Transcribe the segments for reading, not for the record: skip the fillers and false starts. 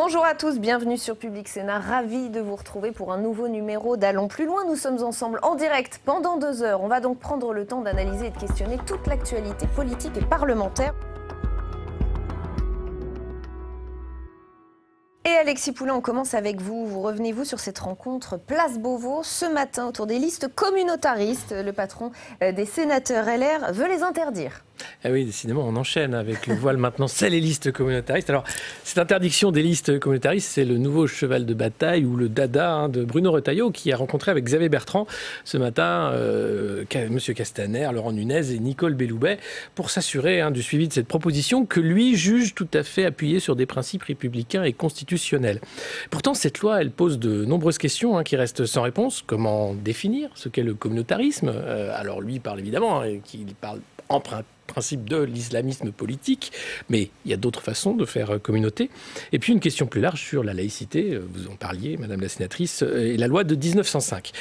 Bonjour à tous, bienvenue sur Public Sénat. Ravi de vous retrouver pour un nouveau numéro d'Allons plus loin. Nous sommes ensemble en direct pendant 2 heures. On va donc prendre le temps d'analyser et de questionner toute l'actualité politique et parlementaire. Et Alexis Poulain, on commence avec vous. Revenez-vous sur cette rencontre Place Beauvau ce matin autour des listes communautaristes. Le patron des sénateurs LR veut les interdire. Ah oui, décidément, on enchaîne avec le voile maintenant, c'est les listes communautaristes. Alors, cette interdiction des listes communautaristes, c'est le nouveau cheval de bataille ou le dada de Bruno Retailleau qui a rencontré avec Xavier Bertrand ce matin M. Castaner, Laurent Nunez et Nicole Belloubet pour s'assurer du suivi de cette proposition que lui juge tout à fait appuyée sur des principes républicains et constitutionnels. Pourtant, cette loi, elle pose de nombreuses questions qui restent sans réponse. Comment définir ce qu'est le communautarisme ? Alors lui parle évidemment, qu'il parle en principe de l'islamisme politique, mais il y a d'autres façons de faire communauté. Et puis une question plus large sur la laïcité, vous en parliez, Madame la sénatrice, et la loi de 1905.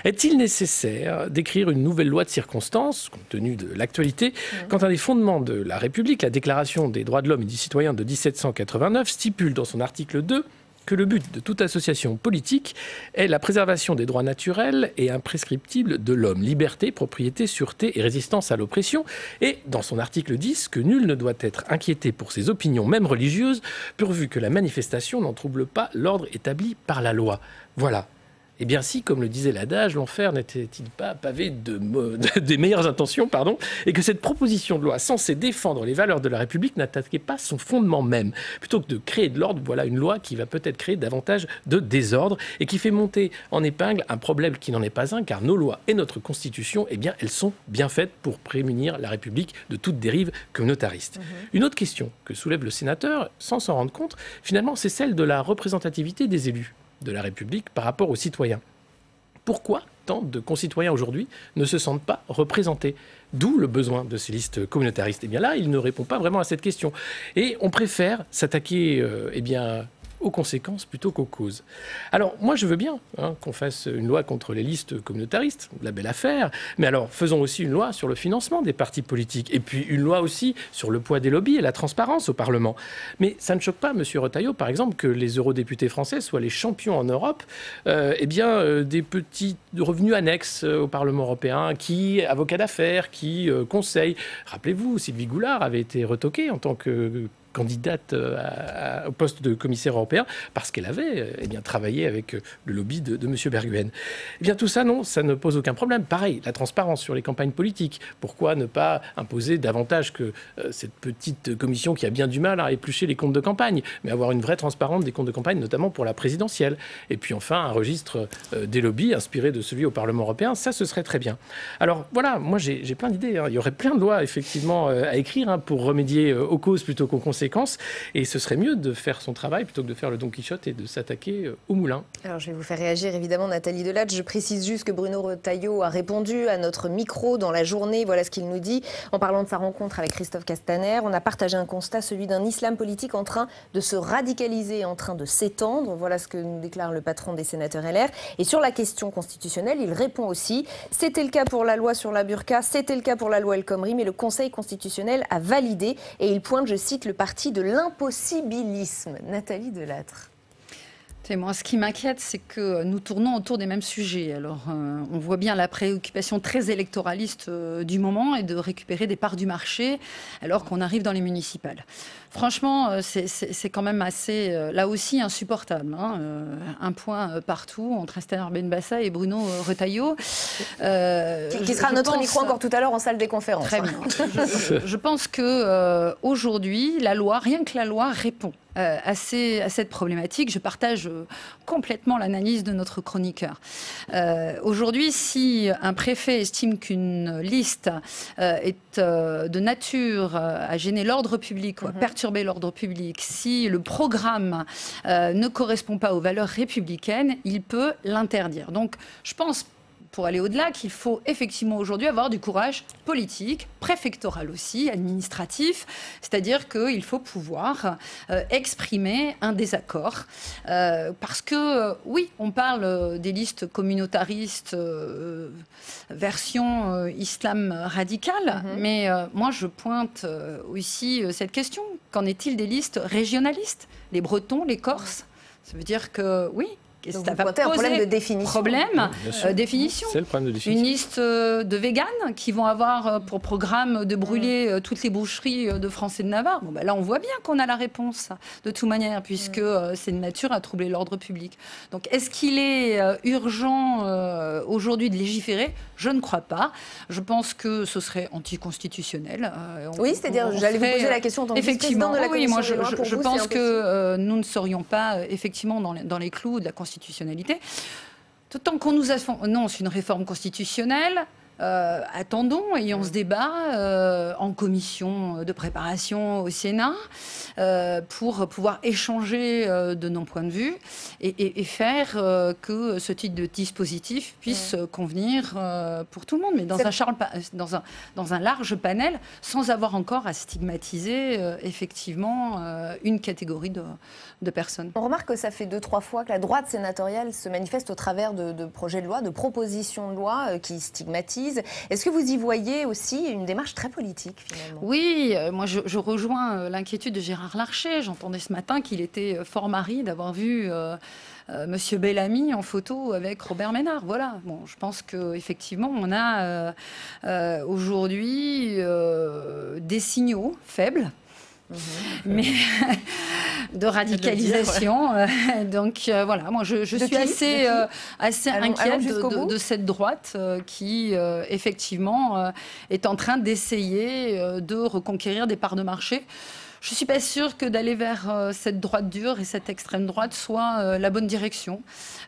Est-il nécessaire d'écrire une nouvelle loi de circonstance, compte tenu de l'actualité, quand un des fondements de la République, la Déclaration des droits de l'homme et du citoyen de 1789, stipule dans son article 2 que le but de toute association politique est la préservation des droits naturels et imprescriptibles de l'homme, liberté, propriété, sûreté et résistance à l'oppression, et dans son article 10, que nul ne doit être inquiété pour ses opinions, même religieuses, pourvu que la manifestation n'en trouble pas l'ordre établi par la loi. Voilà. Eh bien si, comme le disait l'adage, l'enfer n'était-il pas pavé des meilleures intentions, et que cette proposition de loi censée défendre les valeurs de la République n'attaquait pas son fondement même. Plutôt que de créer de l'ordre, voilà une loi qui va peut-être créer davantage de désordre et qui fait monter en épingle un problème qui n'en est pas un, car nos lois et notre Constitution, eh bien, elles sont bien faites pour prémunir la République de toute dérive communautariste. Une autre question que soulève le sénateur, sans s'en rendre compte, finalement, c'est celle de la représentativité des élus de la République par rapport aux citoyens. Pourquoi tant de concitoyens aujourd'hui ne se sentent pas représentés ? D'où le besoin de ces listes communautaristes. Eh bien là, il ne répond pas vraiment à cette question. Et on préfère s'attaquer aux conséquences plutôt qu'aux causes. Alors, moi, je veux bien qu'on fasse une loi contre les listes communautaristes, la belle affaire, mais alors, faisons aussi une loi sur le financement des partis politiques, et puis une loi aussi sur le poids des lobbies et la transparence au Parlement. Mais ça ne choque pas, M. Retailleau, par exemple, que les eurodéputés français soient les champions en Europe des petits revenus annexes au Parlement européen, qui, avocats d'affaires, qui conseillent. Rappelez-vous, Sylvie Goulard avait été retoquée en tant que candidate au poste de commissaire européen parce qu'elle avait travaillé avec le lobby de M. Berguen. Eh bien tout ça, non, ça ne pose aucun problème. Pareil, la transparence sur les campagnes politiques. Pourquoi ne pas imposer davantage que cette petite commission qui a bien du mal à éplucher les comptes de campagne, mais avoir une vraie transparence des comptes de campagne, notamment pour la présidentielle. Et puis enfin, un registre des lobbies inspiré de celui au Parlement européen, ça, ce serait très bien. Alors voilà, moi j'ai plein d'idées. Il y aurait plein de lois, effectivement, à écrire pour remédier aux causes plutôt qu'aux conséquences. Et ce serait mieux de faire son travail plutôt que de faire le Don Quichotte et de s'attaquer au moulin. Alors je vais vous faire réagir évidemment, Nathalie Delattre. Je précise juste que Bruno Retailleau a répondu à notre micro dans la journée. Voilà ce qu'il nous dit en parlant de sa rencontre avec Christophe Castaner. On a partagé un constat, celui d'un islam politique en train de se radicaliser, en train de s'étendre. Voilà ce que nous déclare le patron des sénateurs LR. Et sur la question constitutionnelle, il répond aussi. C'était le cas pour la loi sur la burqa, c'était le cas pour la loi El Khomri, mais le Conseil constitutionnel a validé. Et il pointe, je cite, le parti de l'impossibilisme. Nathalie Delattre. Moi, ce qui m'inquiète, c'est que nous tournons autour des mêmes sujets. Alors, on voit bien la préoccupation très électoraliste du moment et de récupérer des parts du marché alors qu'on arrive dans les municipales. Franchement, c'est quand même assez, là aussi, insupportable. Un point partout entre Astanar Benbassa et Bruno Retailleau. Qui sera à notre micro encore tout à l'heure en salle des conférences. Très bien. Je pense qu'aujourd'hui, la loi, rien que la loi, répond à cette problématique. Je partage complètement l'analyse de notre chroniqueur. Aujourd'hui, si un préfet estime qu'une liste est de nature à gêner l'ordre public ou à perturber l'ordre public, si le programme ne correspond pas aux valeurs républicaines, il peut l'interdire. Donc, je pense pour aller au-delà, qu'il faut effectivement aujourd'hui avoir du courage politique, préfectoral aussi, administratif, c'est-à-dire qu'il faut pouvoir exprimer un désaccord. Parce que, oui, on parle des listes communautaristes version islam radical, mais moi je pointe aussi cette question. Qu'en est-il des listes régionalistes? Les Bretons, les Corses? Ça veut dire que, oui, donc ça va poser un problème de définition. Définition. C'est le problème de définition. Une liste de véganes qui vont avoir pour programme de brûler toutes les boucheries de France et de Navarre. Bon, ben là, on voit bien qu'on a la réponse, de toute manière, puisque c'est de nature à troubler l'ordre public. Donc, est-ce qu'il est urgent aujourd'hui de légiférer? Je ne crois pas. Je pense que ce serait anticonstitutionnel. Oui, c'est-à-dire, j'allais vous poser la question en tant que vice-président de la Commission des lois. Je pense que nous ne serions pas effectivement dans les clous de la constitutionnalité. Tant qu'on nous annonce une réforme constitutionnelle, attendons, ayons ce débat en commission de préparation au Sénat pour pouvoir échanger de nos points de vue et faire que ce type de dispositif puisse convenir pour tout le monde, mais dans un large panel, sans avoir encore à stigmatiser effectivement une catégorie de personnes. On remarque que ça fait 2-3 fois que la droite sénatoriale se manifeste au travers de projets de loi, de propositions de loi qui stigmatisent. Est-ce que vous y voyez aussi une démarche très politique, finalement? Oui, moi je rejoins l'inquiétude de Gérard Larcher. J'entendais ce matin qu'il était fort marri d'avoir vu Monsieur Bellamy en photo avec Robert Ménard. Voilà. Bon, je pense qu'effectivement, on a aujourd'hui des signaux faibles. Mais de radicalisation. Donc voilà, moi je suis assez inquiète de cette droite qui effectivement est en train d'essayer de reconquérir des parts de marché. Je ne suis pas sûre que d'aller vers cette droite dure et cette extrême droite soit la bonne direction.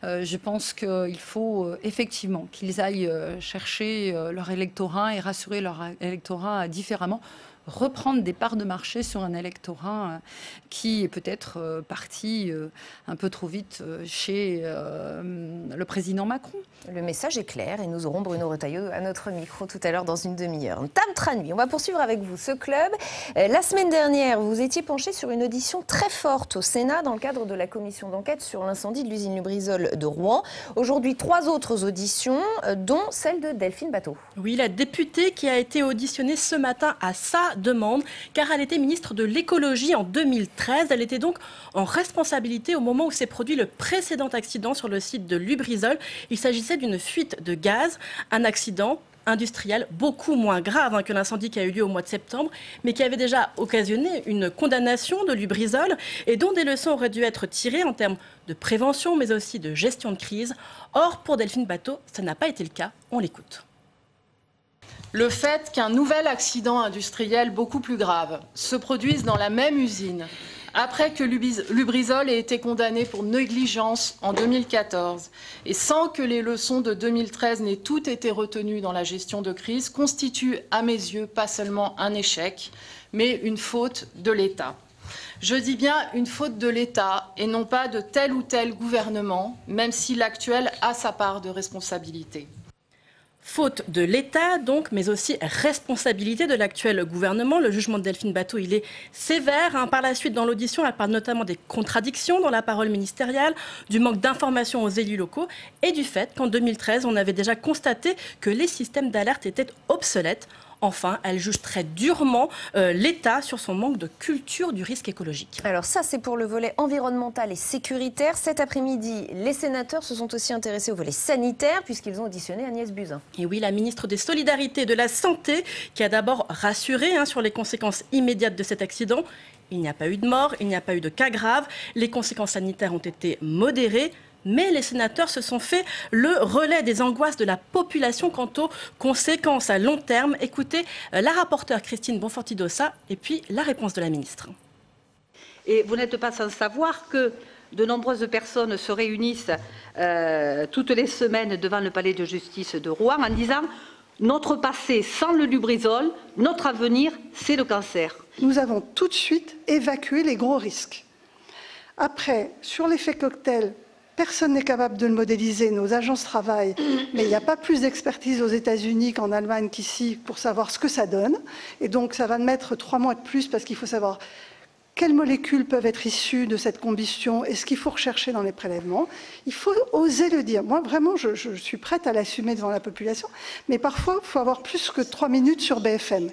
Je pense qu'il faut effectivement qu'ils aillent chercher leur électorat et rassurer leur électorat différemment. Reprendre des parts de marché sur un électorat qui est peut-être parti un peu trop vite chez le président Macron. Le message est clair et nous aurons Bruno Retailleau à notre micro tout à l'heure dans une demi-heure. Tam Tranui, on va poursuivre avec vous ce club. La semaine dernière, vous étiez penché sur une audition très forte au Sénat dans le cadre de la commission d'enquête sur l'incendie de l'usine Lubrizol de Rouen. Aujourd'hui, 3 autres auditions, dont celle de Delphine Batho. Oui, la députée qui a été auditionnée ce matin à sa demande, car elle était ministre de l'écologie en 2013. Elle était donc en responsabilité au moment où s'est produit le précédent accident sur le site de Lubrizol. Il s'agissait d'une fuite de gaz, un accident industriel beaucoup moins grave que l'incendie qui a eu lieu au mois de septembre, mais qui avait déjà occasionné une condamnation de Lubrizol et dont des leçons auraient dû être tirées en termes de prévention, mais aussi de gestion de crise. Or, pour Delphine Batho, ça n'a pas été le cas. On l'écoute. Le fait qu'un nouvel accident industriel beaucoup plus grave se produise dans la même usine, après que Lubrizol ait été condamné pour négligence en 2014 et sans que les leçons de 2013 n'aient toutes été retenues dans la gestion de crise, constitue à mes yeux pas seulement un échec, mais une faute de l'État. Je dis bien une faute de l'État et non pas de tel ou tel gouvernement, même si l'actuel a sa part de responsabilité. Faute de l'État, donc, mais aussi responsabilité de l'actuel gouvernement. Le jugement de Delphine Batho, il est sévère. Par la suite, dans l'audition, elle parle notamment des contradictions dans la parole ministérielle, du manque d'informations aux élus locaux et du fait qu'en 2013, on avait déjà constaté que les systèmes d'alerte étaient obsolètes. Enfin, elle juge très durement l'État sur son manque de culture du risque écologique. Alors ça, c'est pour le volet environnemental et sécuritaire. Cet après-midi, les sénateurs se sont aussi intéressés au volet sanitaire puisqu'ils ont auditionné Agnès Buzyn. Et oui, la ministre des Solidarités et de la Santé qui a d'abord rassuré sur les conséquences immédiates de cet accident. Il n'y a pas eu de mort, il n'y a pas eu de cas graves. Les conséquences sanitaires ont été modérées. Mais les sénateurs se sont fait le relais des angoisses de la population quant aux conséquences à long terme. Écoutez la rapporteure Christine Bonfanti-Dossat et puis la réponse de la ministre. Et vous n'êtes pas sans savoir que de nombreuses personnes se réunissent toutes les semaines devant le palais de justice de Rouen en disant « Notre passé sans le Lubrizol, notre avenir, c'est le cancer ». Nous avons tout de suite évacué les gros risques. Après, sur l'effet cocktail, Personne n'est capable de le modéliser, nos agences travaillent, mais il n'y a pas plus d'expertise aux États-Unis qu'en Allemagne qu'ici pour savoir ce que ça donne. Et donc ça va mettre 3 mois de plus parce qu'il faut savoir quelles molécules peuvent être issues de cette combustion et ce qu'il faut rechercher dans les prélèvements. Il faut oser le dire. Moi, vraiment, je suis prête à l'assumer devant la population, mais parfois, il faut avoir plus que 3 minutes sur BFM.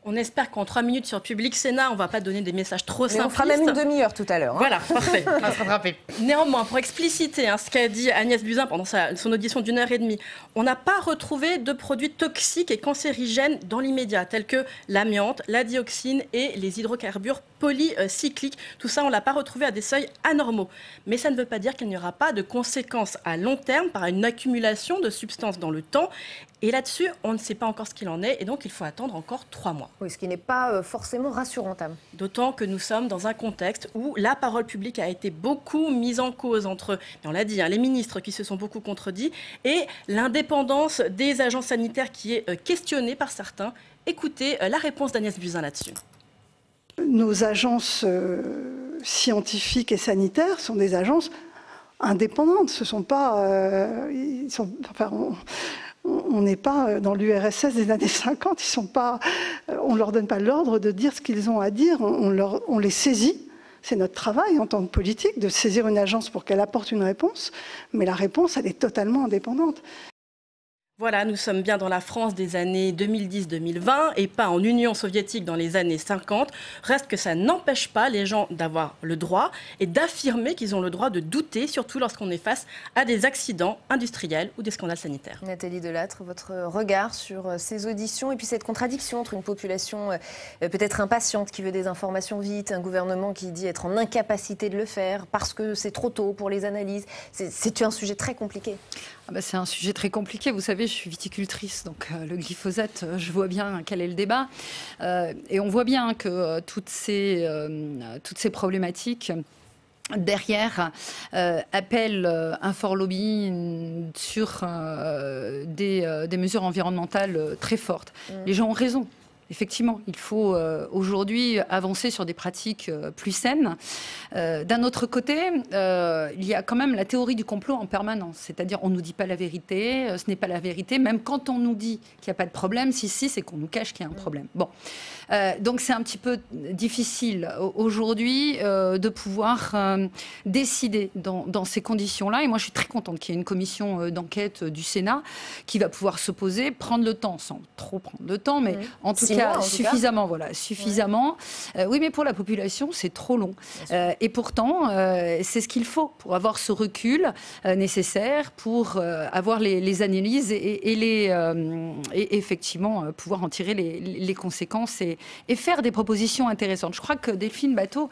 On espère qu'en 3 minutes sur Public Sénat, on ne va pas donner des messages trop simplistes. On fera même une demi-heure tout à l'heure. Voilà, parfait. On va se rattraper. Néanmoins, pour expliciter ce qu'a dit Agnès Buzyn pendant son audition d'1h30, on n'a pas retrouvé de produits toxiques et cancérigènes dans l'immédiat, tels que l'amiante, la dioxine et les hydrocarbures polycycliques. Tout ça, on ne l'a pas retrouvé à des seuils anormaux. Mais ça ne veut pas dire qu'il n'y aura pas de conséquences à long terme par une accumulation de substances dans le temps. Et là-dessus, on ne sait pas encore ce qu'il en est, et donc il faut attendre encore 3 mois. Oui, ce qui n'est pas forcément rassurant, Tam. D'autant que nous sommes dans un contexte où la parole publique a été beaucoup mise en cause entre, on l'a dit, les ministres qui se sont beaucoup contredits, et l'indépendance des agences sanitaires qui est questionnée par certains. Écoutez la réponse d'Agnès Buzyn là-dessus. Nos agences scientifiques et sanitaires sont des agences indépendantes. Ce sont pas... On n'est pas dans l'URSS des années 50, on ne leur donne pas l'ordre de dire ce qu'ils ont à dire, on les saisit. C'est notre travail en tant que politique de saisir une agence pour qu'elle apporte une réponse, mais la réponse, elle est totalement indépendante. Voilà, nous sommes bien dans la France des années 2010-2020 et pas en Union soviétique dans les années 50. Reste que ça n'empêche pas les gens d'avoir le droit et d'affirmer qu'ils ont le droit de douter, surtout lorsqu'on est face à des accidents industriels ou des scandales sanitaires. Nathalie Delattre, votre regard sur ces auditions et puis cette contradiction entre une population peut-être impatiente qui veut des informations vite, un gouvernement qui dit être en incapacité de le faire parce que c'est trop tôt pour les analyses. C'est un sujet très compliqué. C'est un sujet très compliqué. Vous savez, je suis viticultrice, donc le glyphosate, je vois bien quel est le débat. Et on voit bien que toutes ces problématiques derrière appellent un fort lobby sur des mesures environnementales très fortes. Les gens ont raison. Effectivement, il faut aujourd'hui avancer sur des pratiques plus saines. D'un autre côté, il y a quand même la théorie du complot en permanence. C'est-à-dire, on ne nous dit pas la vérité, ce n'est pas la vérité. Même quand on nous dit qu'il n'y a pas de problème, si, c'est qu'on nous cache qu'il y a un problème. Bon. Donc c'est un petit peu difficile aujourd'hui de pouvoir décider dans ces conditions-là. Et moi, je suis très contente qu'il y ait une commission d'enquête du Sénat qui va pouvoir se poser, prendre le temps, sans trop prendre de temps, mais en tout cas suffisamment. Voilà, suffisamment. Oui, mais pour la population, c'est trop long. Et pourtant, c'est ce qu'il faut pour avoir ce recul nécessaire, pour avoir les analyses et effectivement pouvoir en tirer les conséquences et faire des propositions intéressantes. Je crois que Delphine Batho,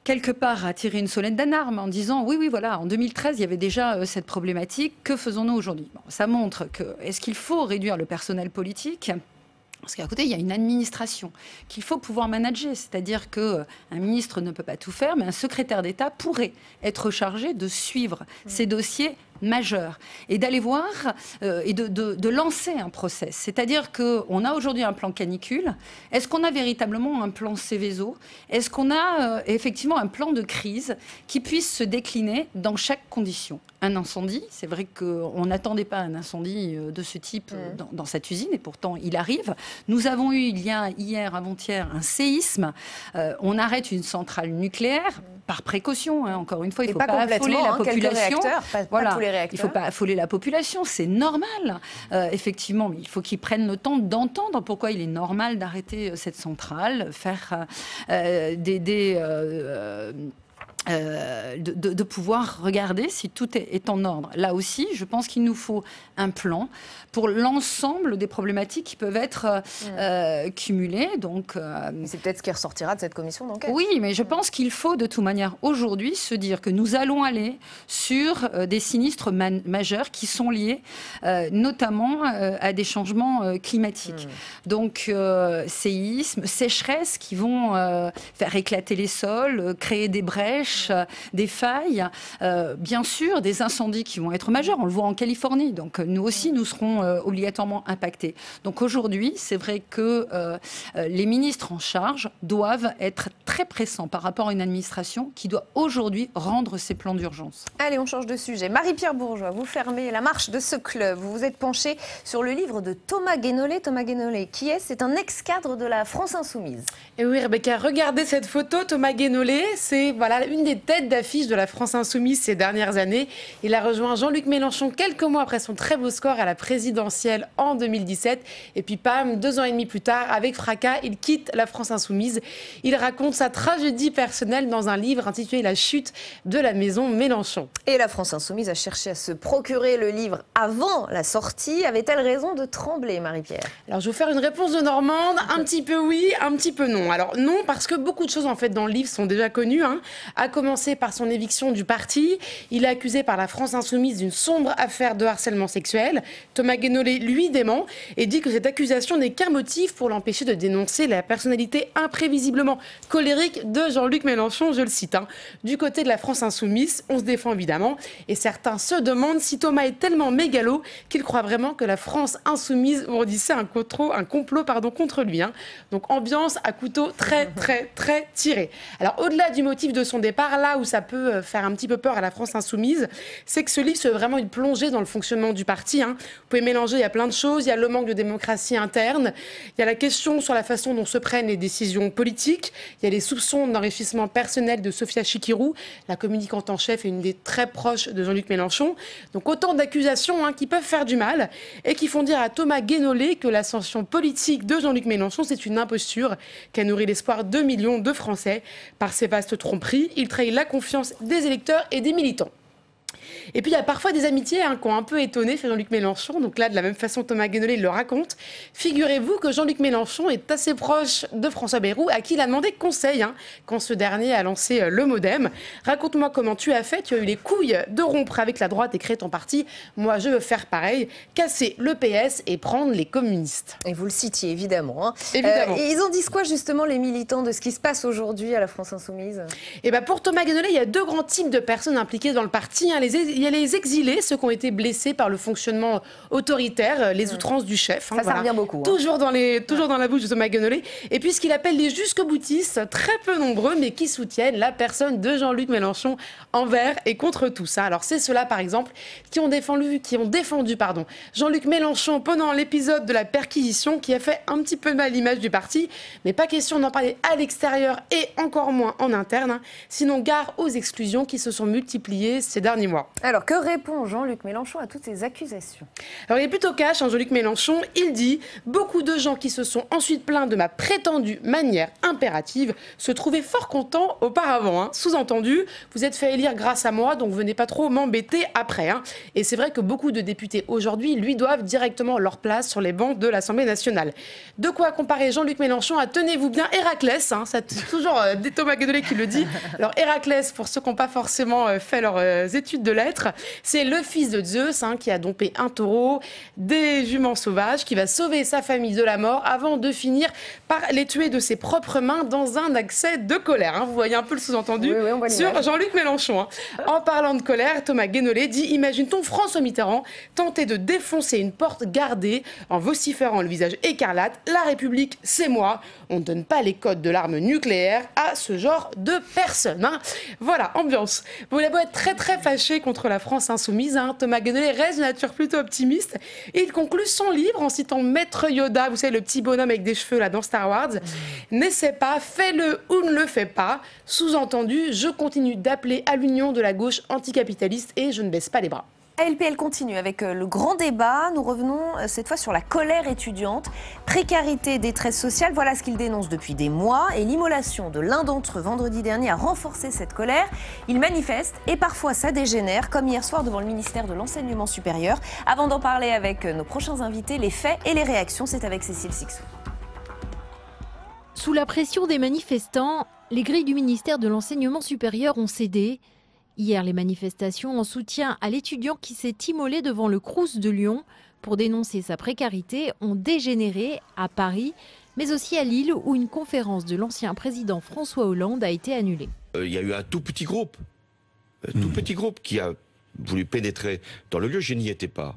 quelque part, a tiré une sonnette d'alarme en disant oui, voilà, en 2013, il y avait déjà cette problématique. Que faisons-nous aujourd'hui ? Ça montre que est-ce qu'il faut réduire le personnel politique ? Parce qu'à côté, il y a une administration qu'il faut pouvoir manager. C'est-à-dire qu'un ministre ne peut pas tout faire, mais un secrétaire d'État pourrait être chargé de suivre ces dossiers majeurs et d'aller voir et de lancer un process. C'est-à-dire qu'on a aujourd'hui un plan canicule. Est-ce qu'on a véritablement un plan Céveso ? Est-ce qu'on a effectivement un plan de crise qui puisse se décliner dans chaque condition ? Un incendie, c'est vrai qu'on n'attendait pas un incendie de ce type dans cette usine et pourtant il arrive. Nous avons eu hier, avant-hier, un séisme. On arrête une centrale nucléaire par précaution. Encore une fois, il ne faut pas affoler la population. Pas tous les réacteurs. Il ne faut pas affoler la population, c'est normal. Effectivement, mais il faut qu'ils prennent le temps d'entendre pourquoi il est normal d'arrêter cette centrale, faire de pouvoir regarder si tout est en ordre. Là aussi, je pense qu'il nous faut un plan pour l'ensemble des problématiques qui peuvent être cumulées. Donc, c'est peut-être ce qui ressortira de cette commission d'enquête. Oui, mais je pense qu'il faut de toute manière aujourd'hui se dire que nous allons aller sur des sinistres majeurs qui sont liés notamment à des changements climatiques. Donc, séismes, sécheresses qui vont faire éclater les sols, créer des brèches, brèches, des failles, bien sûr, des incendies qui vont être majeurs. On le voit en Californie. Donc, nous aussi, nous serons obligatoirement impactés. Donc, aujourd'hui, c'est vrai que les ministres en charge doivent être très pressants par rapport à une administration qui doit aujourd'hui rendre ses plans d'urgence. Allez, on change de sujet. Marie-Pierre Bourgeois, vous fermez la marche de ce club. Vous vous êtes penchée sur le livre de Thomas Guénolé. Thomas Guénolé, qui est ? C'est un ex-cadre de la France Insoumise. Et oui, Rebecca, regardez cette photo. Thomas Guénolé, c'est une des têtes d'affiche de la France Insoumise ces dernières années. Il a rejoint Jean-Luc Mélenchon quelques mois après son très beau score à la présidentielle en 2017. Et puis, pam, 2 ans et demi plus tard, avec fracas, il quitte la France Insoumise. Il raconte sa tragédie personnelle dans un livre intitulé La chute de la maison Mélenchon. Et la France Insoumise a cherché à se procurer le livre avant la sortie. Avait-elle raison de trembler, Marie-Pierre ? Alors, je vais vous faire une réponse de Normande. Un petit peu oui, un petit peu non. Alors, non, parce que beaucoup de choses, en fait, dans le livre sont déjà connues. À commencer par son éviction du parti. Il est accusé par la France Insoumise d'une sombre affaire de harcèlement sexuel. Thomas Guénolé, lui, dément et dit que cette accusation n'est qu'un motif pour l'empêcher de dénoncer la personnalité imprévisiblement colérique de Jean-Luc Mélenchon, je le cite. Du côté de la France Insoumise, on se défend évidemment. Et certains se demandent si Thomas est tellement mégalo qu'il croit vraiment que la France Insoumise ourdissait un complot contre lui. Donc ambiance à couteau très, très, très tiré. Alors au-delà du motif de son départ, là où ça peut faire un petit peu peur à la France Insoumise, c'est que ce livre, c'est vraiment une plongée dans le fonctionnement du parti. Vous pouvez mélanger, il y a plein de choses. Il y a le manque de démocratie interne. Il y a la question sur la façon dont se prennent les décisions politiques. Il y a les soupçons d'enrichissement personnel de Sophia Chikirou, la communicante en chef et une des très proches de Jean-Luc Mélenchon. Donc autant d'accusations qui peuvent faire du mal et qui font dire à Thomas Guénolé que l'ascension politique de Jean-Luc Mélenchon, c'est une imposture qui a nourri l'espoir de millions de Français. Par ses vastes tromperies, il trahit la confiance des électeurs et des militants. Et puis il y a parfois des amitiés qui ont un peu étonné chez Jean-Luc Mélenchon. Donc là, de la même façon, Thomas Guénolé le raconte. Figurez-vous que Jean-Luc Mélenchon est assez proche de François Bayrou, à qui il a demandé conseil quand ce dernier a lancé le MoDem. Raconte-moi comment tu as fait. Tu as eu les couilles de rompre avec la droite et créer ton parti. Moi, je veux faire pareil, casser le PS et prendre les communistes. Et vous le citiez, évidemment. Évidemment. Et ils en disent quoi, justement, les militants, de ce qui se passe aujourd'hui à la France Insoumise ? Et pour Thomas Guénolé, il y a 2 grands types de personnes impliquées dans le parti. Il y a les exilés, ceux qui ont été blessés par le fonctionnement autoritaire, les outrances du chef. Ça revient beaucoup. Toujours dans la bouche de Thomas Guénolé. Et puis ce qu'il appelle les jusqu'au-boutistes, très peu nombreux, mais qui soutiennent la personne de Jean-Luc Mélenchon envers et contre tout ça. Alors c'est ceux-là, par exemple, qui ont défendu Jean-Luc Mélenchon pendant l'épisode de la perquisition, qui a fait un petit peu mal l'image du parti. Mais pas question d'en parler à l'extérieur et encore moins en interne. Sinon, gare aux exclusions qui se sont multipliées ces derniers mois. Alors, que répond Jean-Luc Mélenchon à toutes ces accusations ? Alors, il est plutôt cash, Jean-Luc Mélenchon. Il dit « Beaucoup de gens qui se sont ensuite plaints de ma prétendue manière impérative se trouvaient fort contents auparavant. » Sous-entendu, vous êtes fait élire grâce à moi, donc venez pas trop m'embêter après. Et c'est vrai que beaucoup de députés aujourd'hui lui doivent directement leur place sur les bancs de l'Assemblée nationale. De quoi comparer Jean-Luc Mélenchon à, tenez-vous bien, Héraclès. C'est toujours Thomas Guénolé qui le dit. Alors, Héraclès, pour ceux qui n'ont pas forcément fait leurs études de lettres, c'est le fils de Zeus qui a dompté un taureau, des juments sauvages, qui va sauver sa famille de la mort avant de finir par les tuer de ses propres mains dans un accès de colère. Vous voyez un peu le sous-entendu sur Jean-Luc Mélenchon. En parlant de colère, Thomas Guénolé dit « Imagine-t-on François Mitterrand tenter de défoncer une porte gardée en vociférant le visage écarlate. La République, c'est moi. On ne donne pas les codes de l'arme nucléaire à ce genre de personnes. » Voilà, ambiance. Vous allez beau être très très fâché contre la France Insoumise, Thomas Guénolé reste de nature plutôt optimiste. Et il conclut son livre en citant Maître Yoda, vous savez, le petit bonhomme avec des cheveux là dans Star Wars. N'essaie pas, fais-le ou ne le fais pas. Sous-entendu, je continue d'appeler à l'union de la gauche anticapitaliste et je ne baisse pas les bras. LPL continue avec le grand débat. Nous revenons cette fois sur la colère étudiante. Précarité, détresse sociale, voilà ce qu'ils dénoncent depuis des mois. Et l'immolation de l'un d'entre eux vendredi dernier a renforcé cette colère. Ils manifestent et parfois ça dégénère, comme hier soir devant le ministère de l'Enseignement supérieur. Avant d'en parler avec nos prochains invités, les faits et les réactions, c'est avec Cécile Sixou. Sous la pression des manifestants, les grilles du ministère de l'Enseignement supérieur ont cédé. Hier, les manifestations en soutien à l'étudiant qui s'est immolé devant le Crous de Lyon pour dénoncer sa précarité ont dégénéré à Paris, mais aussi à Lille où une conférence de l'ancien président François Hollande a été annulée. Il y a eu un tout petit groupe, qui a voulu pénétrer dans le lieu, je n'y étais pas,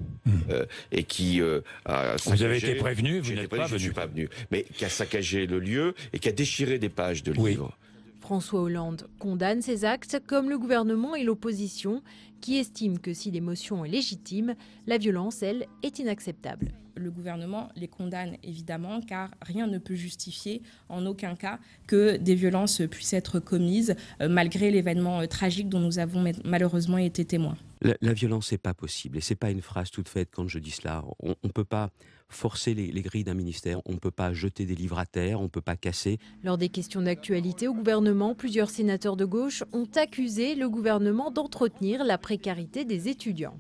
et qui a saccagé... Vous avez été prévenu, vous n'êtes pas venu. Je ne suis pas venu, mais qui a saccagé le lieu et qui a déchiré des pages de livres. François Hollande condamne ces actes, comme le gouvernement et l'opposition, qui estiment que si l'émotion est légitime, la violence, elle, est inacceptable. Le gouvernement les condamne évidemment, car rien ne peut justifier en aucun cas que des violences puissent être commises, malgré l'événement tragique dont nous avons malheureusement été témoins. La violence n'est pas possible, et ce n'est pas une phrase toute faite quand je dis cela. On ne peut pas forcer les grilles d'un ministère, on ne peut pas jeter des livres à terre, on ne peut pas casser. Lors des questions d'actualité au gouvernement, plusieurs sénateurs de gauche ont accusé le gouvernement d'entretenir la précarité des étudiants.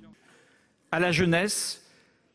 À la jeunesse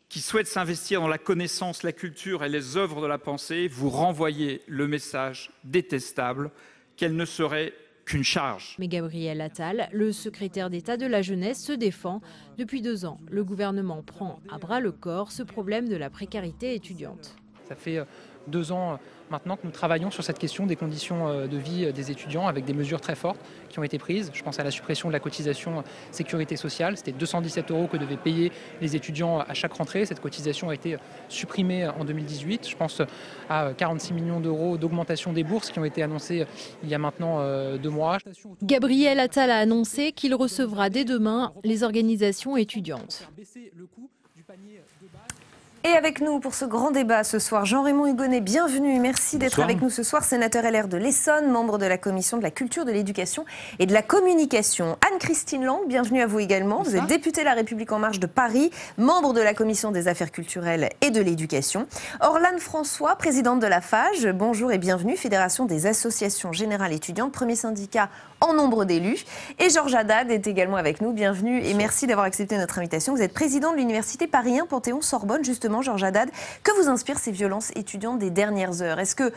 qui souhaite s'investir dans la connaissance, la culture et les œuvres de la pensée, vous renvoyez le message détestable qu'elle ne serait qu'une charge. Mais Gabriel Attal, le secrétaire d'État de la jeunesse, se défend. Depuis 2 ans, le gouvernement prend à bras le corps ce problème de la précarité étudiante. Ça fait 2 ans maintenant que nous travaillons sur cette question des conditions de vie des étudiants avec des mesures très fortes qui ont été prises. Je pense à la suppression de la cotisation sécurité sociale. C'était 217 € que devaient payer les étudiants à chaque rentrée. Cette cotisation a été supprimée en 2018. Je pense à 46 millions d'euros d'augmentation des bourses qui ont été annoncées il y a maintenant 2 mois. Gabriel Attal a annoncé qu'il recevra dès demain les organisations étudiantes. Et avec nous pour ce grand débat ce soir, Jean-Raymond Hugonet, bienvenue. Merci d'être avec nous ce soir, sénateur LR de l'Essonne, membre de la commission de la culture, de l'éducation et de la communication. Anne-Christine Lang, bienvenue à vous également. Bonsoir. Vous êtes députée La République En Marche de Paris, membre de la commission des affaires culturelles et de l'éducation. Orlane François, présidente de la FAGE, bonjour et bienvenue, Fédération des associations générales étudiantes, premier syndicat en nombre d'élus. Et Georges Haddad est également avec nous, bienvenue et merci d'avoir accepté notre invitation. Vous êtes président de l'université Paris 1 Panthéon-Sorbonne, justement, Georges Haddad. Que vous inspirent ces violences étudiantes des dernières heures? Est-ce que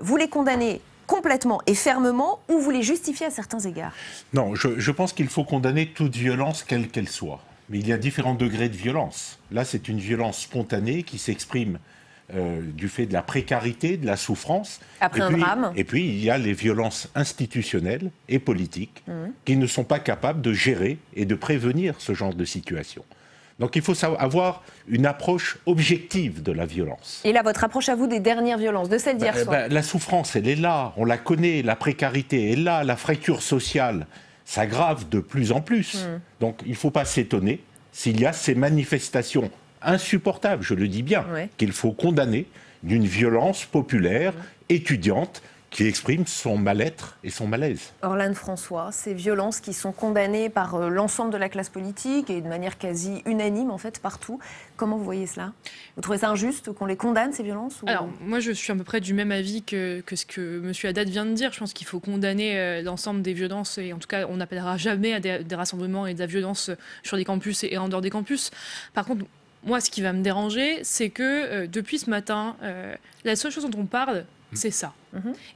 vous les condamnez complètement et fermement ou vous les justifiez à certains égards? Non, je pense qu'il faut condamner toute violence, quelle qu'elle soit. Mais il y a différents degrés de violence. Là, c'est une violence spontanée qui s'exprime du fait de la précarité, de la souffrance. Après un drame. Et puis, il y a les violences institutionnelles et politiques qui ne sont pas capables de gérer et de prévenir ce genre de situation. Donc il faut avoir une approche objective de la violence. Et là, votre approche à vous des dernières violences, de celles d'hier soir? La souffrance, elle est là, on la connaît, la précarité est là, la fracture sociale s'aggrave de plus en plus. Donc il ne faut pas s'étonner s'il y a ces manifestations insupportables, je le dis bien, qu'il faut condamner d'une violence populaire, étudiante, qui exprime son mal-être et son malaise. Orlane François, ces violences qui sont condamnées par l'ensemble de la classe politique et de manière quasi unanime en fait partout. Comment vous voyez cela? Vous trouvez ça injuste qu'on les condamne, ces violences? Alors moi je suis à peu près du même avis que ce que M. Haddad vient de dire. Je pense qu'il faut condamner l'ensemble des violences et en tout cas on n'appellera jamais à des rassemblements et de la violence sur des campus et en dehors des campus. Par contre, moi ce qui va me déranger, c'est que depuis ce matin, la seule chose dont on parle, c'est ça.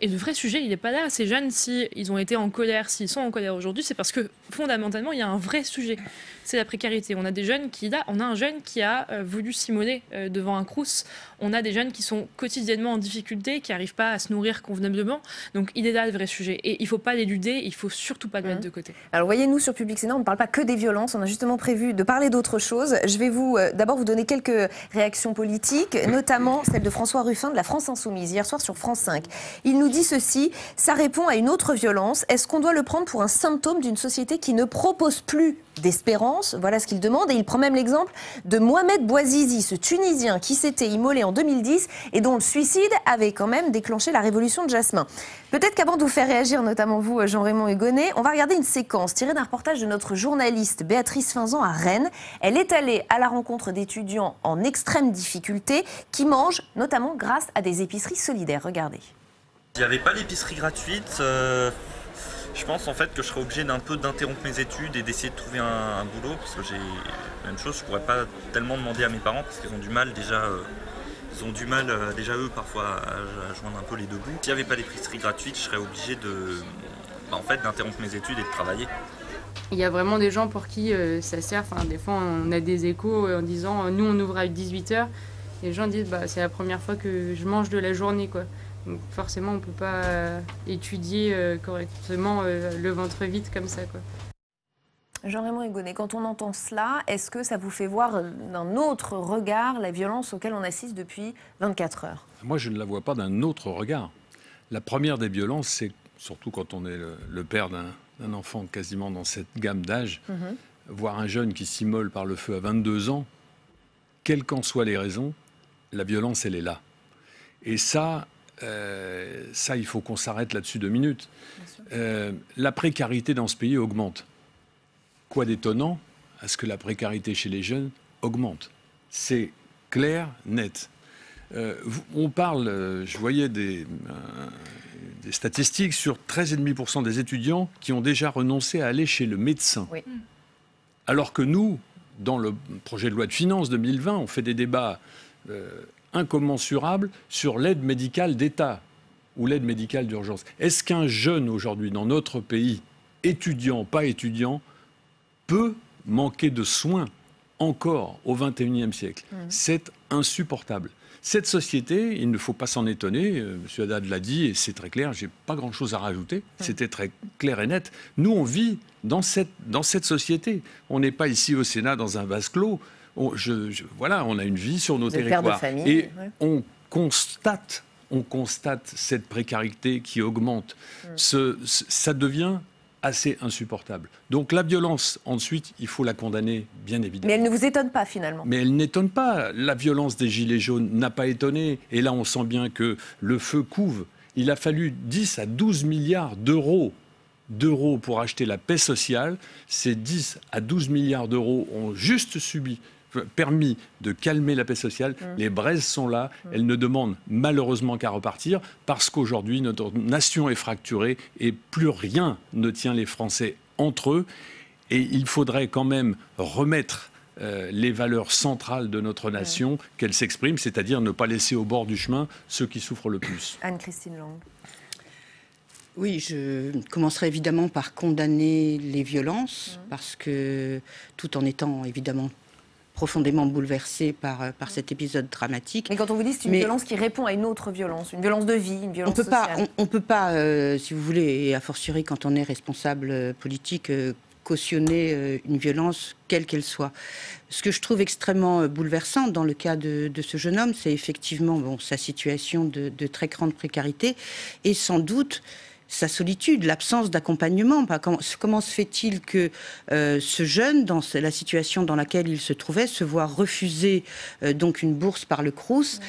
Et le vrai sujet, il n'est pas là. Ces jeunes, s'ils ont été en colère, s'ils sont en colère aujourd'hui, c'est parce que fondamentalement, il y a un vrai sujet. C'est la précarité. On a des jeunes on a un jeune qui a voulu s'immoler devant un crous. On a des jeunes qui sont quotidiennement en difficulté, qui n'arrivent pas à se nourrir convenablement. Donc il est là le vrai sujet. Et il ne faut pas l'éluder, il ne faut surtout pas le mettre de côté. Alors voyez-nous sur Public Sénat, on ne parle pas que des violences, on a justement prévu de parler d'autres choses. Je vais d'abord vous donner quelques réactions politiques, notamment celle de François Ruffin de la France Insoumise, hier soir sur France 5. Il nous dit ceci: ça répond à une autre violence. Est-ce qu'on doit le prendre pour un symptôme d'une société qui ne propose plus d'espérance? Voilà ce qu'il demande. Et il prend même l'exemple de Mohamed Bouazizi, ce Tunisien qui s'était immolé en 2010 et dont le suicide avait quand même déclenché la révolution de Jasmin. Peut-être qu'avant de vous faire réagir, notamment vous, Jean-Raymond Hugonet, on va regarder une séquence tirée d'un reportage de notre journaliste Béatrice Finzan à Rennes. Elle est allée à la rencontre d'étudiants en extrême difficulté qui mangent notamment grâce à des épiceries solidaires. Regardez. S'il n'y avait pas l'épicerie gratuite, je pense en fait que je serais obligé d'un peu d'interrompre mes études et d'essayer de trouver un boulot, parce que j'ai la même chose, je pourrais pas tellement demander à mes parents parce qu'ils ont du mal déjà, eux parfois à joindre un peu les deux bouts. S'il n'y avait pas l'épicerie gratuite, je serais obligé d'interrompre mes études et de travailler. Il y a vraiment des gens pour qui ça sert, des fois on a des échos en disant nous on ouvre à 18h et les gens disent c'est la première fois que je mange de la journée quoi. Donc forcément, on ne peut pas étudier correctement le ventre vide comme ça, quoi. Jean-Raymond Hugonet, quand on entend cela, est-ce que ça vous fait voir d'un autre regard la violence auquel on assiste depuis 24 heures? Moi, je ne la vois pas d'un autre regard. La première des violences, c'est, surtout quand on est le père d'un enfant quasiment dans cette gamme d'âge, voir un jeune qui s'immole par le feu à 22 ans, quelles qu'en soient les raisons, la violence, elle est là. Et ça, il faut qu'on s'arrête là-dessus 2 minutes. La précarité dans ce pays augmente. Quoi d'étonnant à ce que la précarité chez les jeunes augmente? C'est clair, net. On parle, je voyais des statistiques sur 13,5% des étudiants qui ont déjà renoncé à aller chez le médecin. Oui. Alors que nous, dans le projet de loi de finances 2020, on fait des débats incommensurables sur l'aide médicale d'État ou l'aide médicale d'urgence. Est-ce qu'un jeune aujourd'hui dans notre pays, étudiant, pas étudiant, peut manquer de soins encore au XXIe siècle? C'est insupportable. Cette société, il ne faut pas s'en étonner, M. Haddad l'a dit et c'est très clair, je n'ai pas grand-chose à rajouter, c'était très clair et net. Nous, on vit dans cette société. On n'est pas ici au Sénat dans un vase clos. Voilà, on a une vie sur nos territoires. Et on constate cette précarité qui augmente. Ça devient assez insupportable. Donc la violence, ensuite, il faut la condamner, bien évidemment. Mais elle ne vous étonne pas, finalement? Mais elle n'étonne pas. La violence des Gilets jaunes n'a pas étonné. Et là, on sent bien que le feu couve. Il a fallu 10 à 12 milliards d'euros pour acheter la paix sociale. Ces 10 à 12 milliards d'euros ont juste permis de calmer la paix sociale. Les braises sont là. Elles ne demandent malheureusement qu'à repartir parce qu'aujourd'hui, notre nation est fracturée et plus rien ne tient les Français entre eux. Et il faudrait quand même remettre les valeurs centrales de notre nation, qu'elles s'expriment, c'est-à-dire ne pas laisser au bord du chemin ceux qui souffrent le plus. Anne-Christine Lang. Oui, je commencerai évidemment par condamner les violences, parce que tout en étant évidemment profondément bouleversée par cet épisode dramatique. Mais quand on vous dit c'est une violence qui répond à une autre violence, une violence de vie, une violence sociale. On ne peut pas, si vous voulez, et a fortiori quand on est responsable politique, cautionner une violence quelle qu'elle soit. Ce que je trouve extrêmement bouleversant dans le cas de ce jeune homme, c'est effectivement sa situation de très grande précarité et sans doute sa solitude, l'absence d'accompagnement. Comment se fait-il que ce jeune, dans la situation dans laquelle il se trouvait, se voit refuser donc une bourse par le Crous?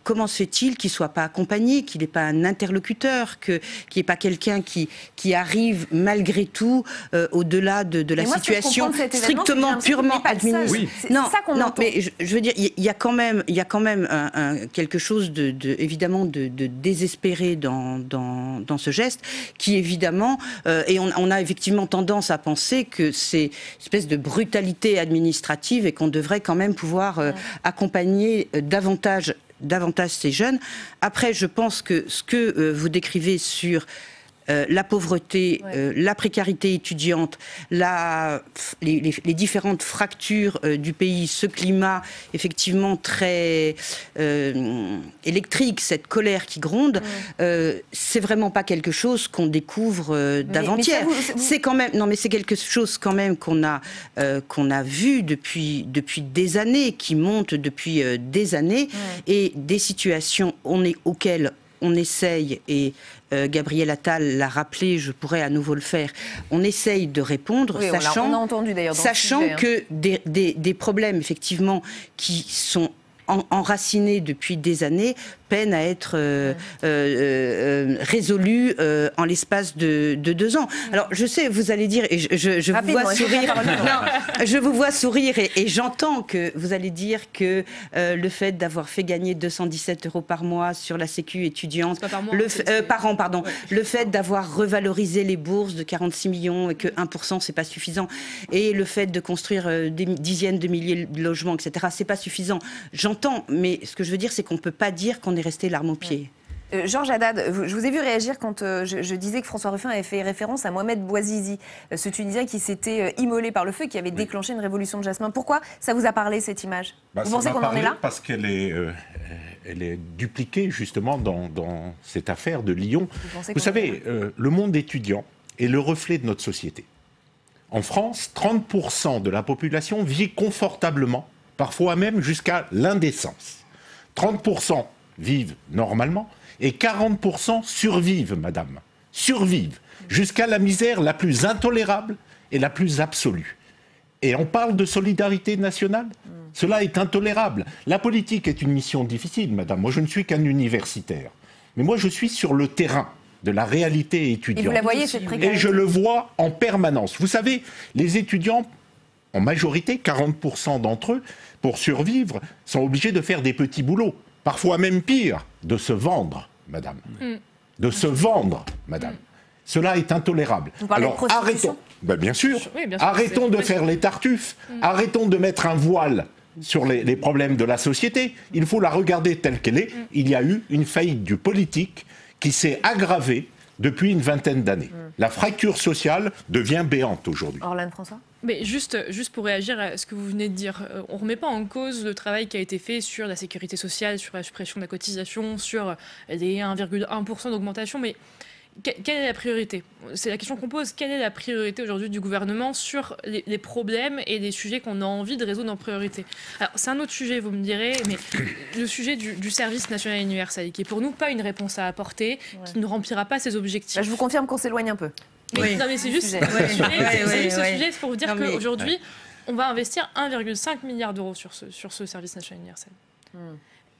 Comment se fait-il qu'il ne soit pas accompagné, qu'il n'ait pas un interlocuteur, qu'il n'y ait pas quelqu'un qui arrive malgré tout au-delà de la situation strictement, purement administrative? Non, mais je veux dire, il y a quand même quelque chose évidemment de désespéré dans ce geste, qui évidemment, et on a effectivement tendance à penser que c'est une espèce de brutalité administrative et qu'on devrait quand même pouvoir accompagner davantage ces jeunes. Après, je pense que ce que vous décrivez sur la pauvreté, la précarité étudiante, les différentes fractures du pays, ce climat effectivement très électrique, cette colère qui gronde, c'est vraiment pas quelque chose qu'on découvre d'avant-hier. C'est quand même, non mais c'est quelque chose quand même qu'on a vu depuis des années, qui monte depuis des années, et des situations auxquelles on essaye, et Gabriel Attal l'a rappelé, je pourrais à nouveau le faire, on essaye de répondre, sachant que des problèmes effectivement qui sont enracinés depuis des années peinent à être résolus en l'espace de 2 ans. Alors je sais, vous allez dire, et je vous vois sourire, je vous vois sourire et j'entends que vous allez dire que le fait d'avoir fait gagner 217 € par mois sur la Sécu étudiante, par an, pardon, le fait d'avoir revalorisé les bourses de 46 millions et que 1% c'est pas suffisant, et le fait de construire des dizaines de milliers de logements, etc., c'est pas suffisant. J'entends, mais ce que je veux dire, c'est qu'on peut pas dire qu'on est resté l'arme au pied. Georges Haddad, je vous ai vu réagir quand je disais que François Ruffin avait fait référence à Mohamed Bouazizi, ce Tunisien qui s'était immolé par le feu, qui avait déclenché une révolution de jasmin. Pourquoi ça vous a parlé, cette image? Vous pensez qu'on en est là? Parce qu'elle est elle est dupliquée justement dans cette affaire de Lyon. Vous savez, le monde étudiant est le reflet de notre société. En France, 30% de la population vit confortablement, parfois même jusqu'à l'indécence. 30% vivent normalement et 40% survivent, madame. Survivent jusqu'à la misère la plus intolérable et la plus absolue. Et on parle de solidarité nationale ? Cela est intolérable. La politique est une mission difficile, madame. Moi, je ne suis qu'un universitaire. Mais moi, je suis sur le terrain de la réalité étudiante. Et vous la voyez, cette précarité ? Et je le vois en permanence. Vous savez, les étudiants, en majorité, 40% d'entre eux, pour survivre, sont obligés de faire des petits boulots. Parfois même pire, de se vendre, madame. De se vendre, madame. Cela est intolérable. Alors arrêtons. Ben, bien sûr. Oui, bien sûr. Arrêtons de faire les tartuffes. Arrêtons de mettre un voile sur les problèmes de la société. Il faut la regarder telle qu'elle est. Il y a eu une faillite du politique qui s'est aggravée depuis une vingtaine d'années. La fracture sociale devient béante aujourd'hui. Orlane François ? Mais juste pour réagir à ce que vous venez de dire, on ne remet pas en cause le travail qui a été fait sur la sécurité sociale, sur la suppression de la cotisation, sur les 1,1% d'augmentation, mais quelle est la priorité ? C'est la question qu'on pose. Quelle est la priorité aujourd'hui du gouvernement sur les problèmes et les sujets qu'on a envie de résoudre en priorité ? Alors, c'est un autre sujet, vous me direz, mais le sujet du service national universel, qui est pour nous pas une réponse à apporter, qui ne remplira pas ses objectifs. Bah, je vous confirme qu'on s'éloigne un peu. Oui. Non, mais c'est juste ce sujet, c'est pour vous dire qu'aujourd'hui, on va investir 1,5 milliard d'euros sur ce service national universel.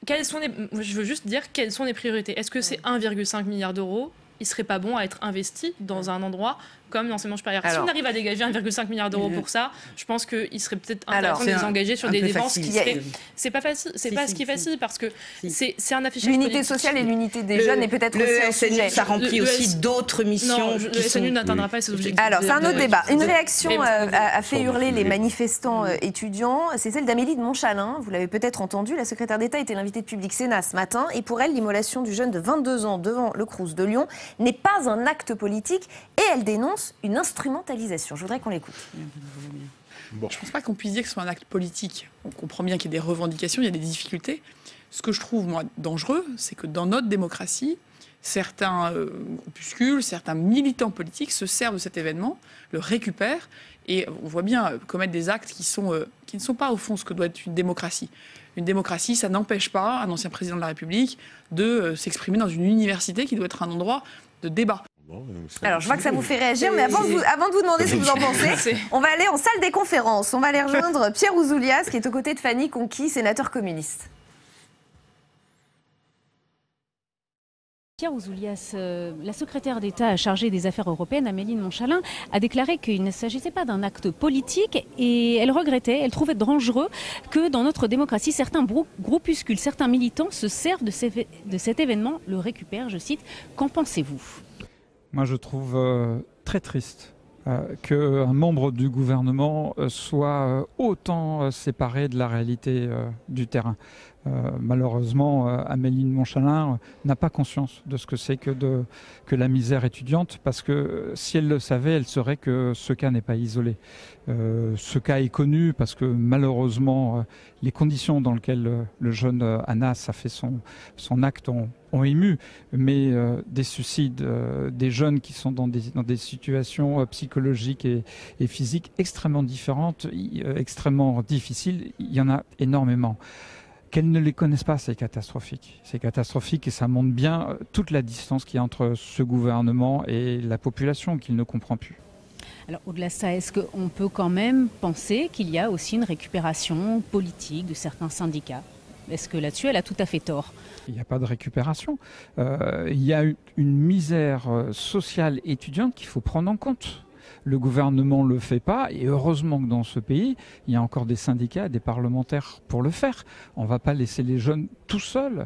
Je veux juste dire quelles sont les priorités. Est-ce que c'est 1,5 milliard d'euros ? Il ne serait pas bon à être investi dans un endroit comme l'enseignement supérieur. Si on arrive à dégager 1,5 milliard d'euros pour ça, je pense qu'il serait peut-être intéressant de les engager sur des dépenses qui seraient... C'est pas facile, c'est pas ce qui est facile parce que c'est un affichage L'unité politique. sociale et l'unité des jeunes est peut-être aussi un sujet. Ça remplit aussi d'autres missions. Non, le SNU n'atteindra pas ces objectifs. Alors, c'est un autre débat. Une réaction a fait hurler les manifestants étudiants. C'est celle d'Amélie de Montchalin. Vous l'avez peut-être entendu. La secrétaire d'État était l'invitée de Public Sénat ce matin. Et pour elle, l'immolation du jeune de 22 ans devant le Crous de Lyon n'est pas un acte politique. Et elle dénonce une instrumentalisation. Je voudrais qu'on l'écoute. Bon. Je ne pense pas qu'on puisse dire que ce soit un acte politique. On comprend bien qu'il y a des revendications, il y a des difficultés. Ce que je trouve, moi, dangereux, c'est que dans notre démocratie, certains groupuscules, certains militants politiques se servent de cet événement, le récupèrent, et on voit bien commettre des actes qui ne sont pas, au fond, ce que doit être une démocratie. Une démocratie, ça n'empêche pas un ancien président de la République de s'exprimer dans une université qui doit être un endroit de débat. Alors, je vois que ça vous fait réagir, mais avant de vous demander ce que vous en pensez, on va aller en salle des conférences. On va aller rejoindre Pierre Ouzoulias, qui est aux côtés de Fanny Conquis, sénateur communiste. Pierre Ouzoulias, la secrétaire d'État chargée des affaires européennes, Amélie de Montchalin, a déclaré qu'il ne s'agissait pas d'un acte politique et elle regrettait, elle trouvait dangereux que dans notre démocratie, certains groupuscules, certains militants se servent de cet événement, le récupèrent, je cite. Qu'en pensez-vous ? Moi, je trouve très triste qu'un membre du gouvernement soit autant séparé de la réalité du terrain. Malheureusement, Amélie de Montchalin n'a pas conscience de ce que c'est que la misère étudiante, parce que si elle le savait, elle saurait que ce cas n'est pas isolé. Ce cas est connu parce que malheureusement, les conditions dans lesquelles le jeune Anas a fait son acte ont ému, mais des suicides, des jeunes qui sont dans des situations psychologiques et physiques extrêmement différentes, extrêmement difficiles, il y en a énormément. Qu'elles ne les connaissent pas, c'est catastrophique. C'est catastrophique et ça montre bien toute la distance qu'il y a entre ce gouvernement et la population qu'il ne comprend plus. Alors au-delà de ça, est-ce qu'on peut quand même penser qu'il y a aussi une récupération politique de certains syndicats ? Est-ce que là-dessus, elle a tout à fait tort ? Il n'y a pas de récupération. Il y a une misère sociale étudiante qu'il faut prendre en compte. Le gouvernement ne le fait pas et heureusement que dans ce pays, il y a encore des syndicats, des parlementaires pour le faire. On ne va pas laisser les jeunes tout seuls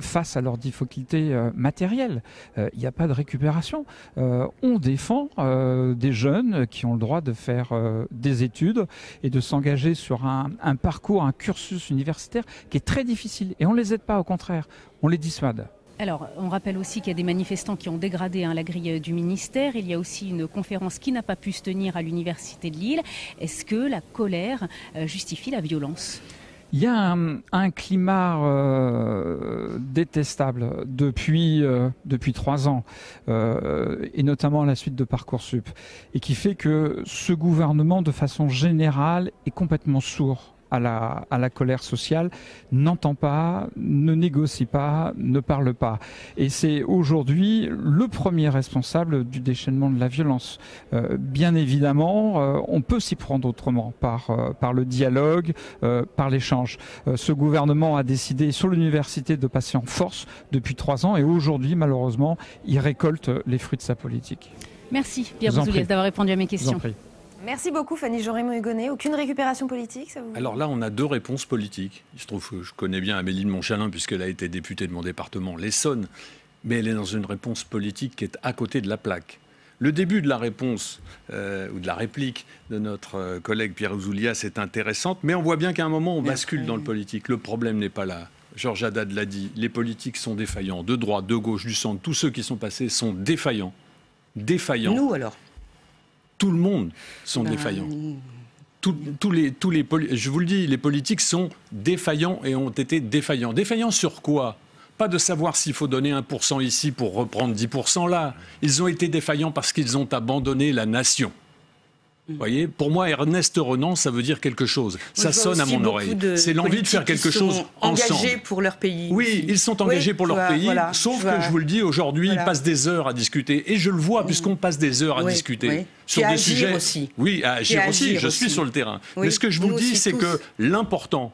face à leurs difficultés matérielles. Il n'y a pas de récupération. On défend des jeunes qui ont le droit de faire des études et de s'engager sur un parcours, un cursus universitaire qui est très difficile. Et on ne les aide pas, au contraire, on les dissuade. Alors, on rappelle aussi qu'il y a des manifestants qui ont dégradé la grille du ministère. Il y a aussi une conférence qui n'a pas pu se tenir à l'université de Lille. Est-ce que la colère justifie la violence ? Il y a un climat détestable depuis 3 ans, et notamment à la suite de Parcoursup, et qui fait que ce gouvernement, de façon générale, est complètement sourd à la colère sociale, n'entend pas, ne négocie pas, ne parle pas. Et c'est aujourd'hui le premier responsable du déchaînement de la violence. Bien évidemment, on peut s'y prendre autrement, par le dialogue, par l'échange. Ce gouvernement a décidé sur l'université de passer en force depuis 3 ans et aujourd'hui, malheureusement, il récolte les fruits de sa politique. Merci Pierre Ouzoulias d'avoir répondu à mes questions. Merci beaucoup Fanny Jorémy-Hugonnet. Aucune récupération politique, ça vous... Alors là, on a 2 réponses politiques. Il se trouve que je connais bien Amélie de Montchalin puisqu'elle a été députée de mon département, l'Essonne, mais elle est dans une réponse politique qui est à côté de la plaque. Le début de la réponse ou de la réplique de notre collègue Pierre Ouzoulias est intéressante, mais on voit bien qu'à un moment, on bascule dans le politique. Le problème n'est pas là. Georges Haddad l'a dit, les politiques sont défaillants, de droite, de gauche, du centre, tous ceux qui sont passés sont défaillants. Défaillants. Nous alors ? Tout le monde sont défaillants. Je vous le dis, les politiques sont défaillants et ont été défaillants. Défaillants sur quoi ? Pas de savoir s'il faut donner 1% ici pour reprendre 10% là. Ils ont été défaillants parce qu'ils ont abandonné la nation. Vous voyez, pour moi, Ernest Renan, ça veut dire quelque chose. Ça sonne à mon oreille. C'est l'envie de faire quelque chose ensemble. Engagés pour leur pays. Oui, ils sont engagés pour leur pays, sauf que je vous le dis, aujourd'hui, ils passent des heures à discuter. Et je le vois, puisqu'on passe des heures à discuter. Sur des sujets. Aussi. Oui, à agir aussi. Je suis sur le terrain. Mais ce que je vous dis, c'est que l'important,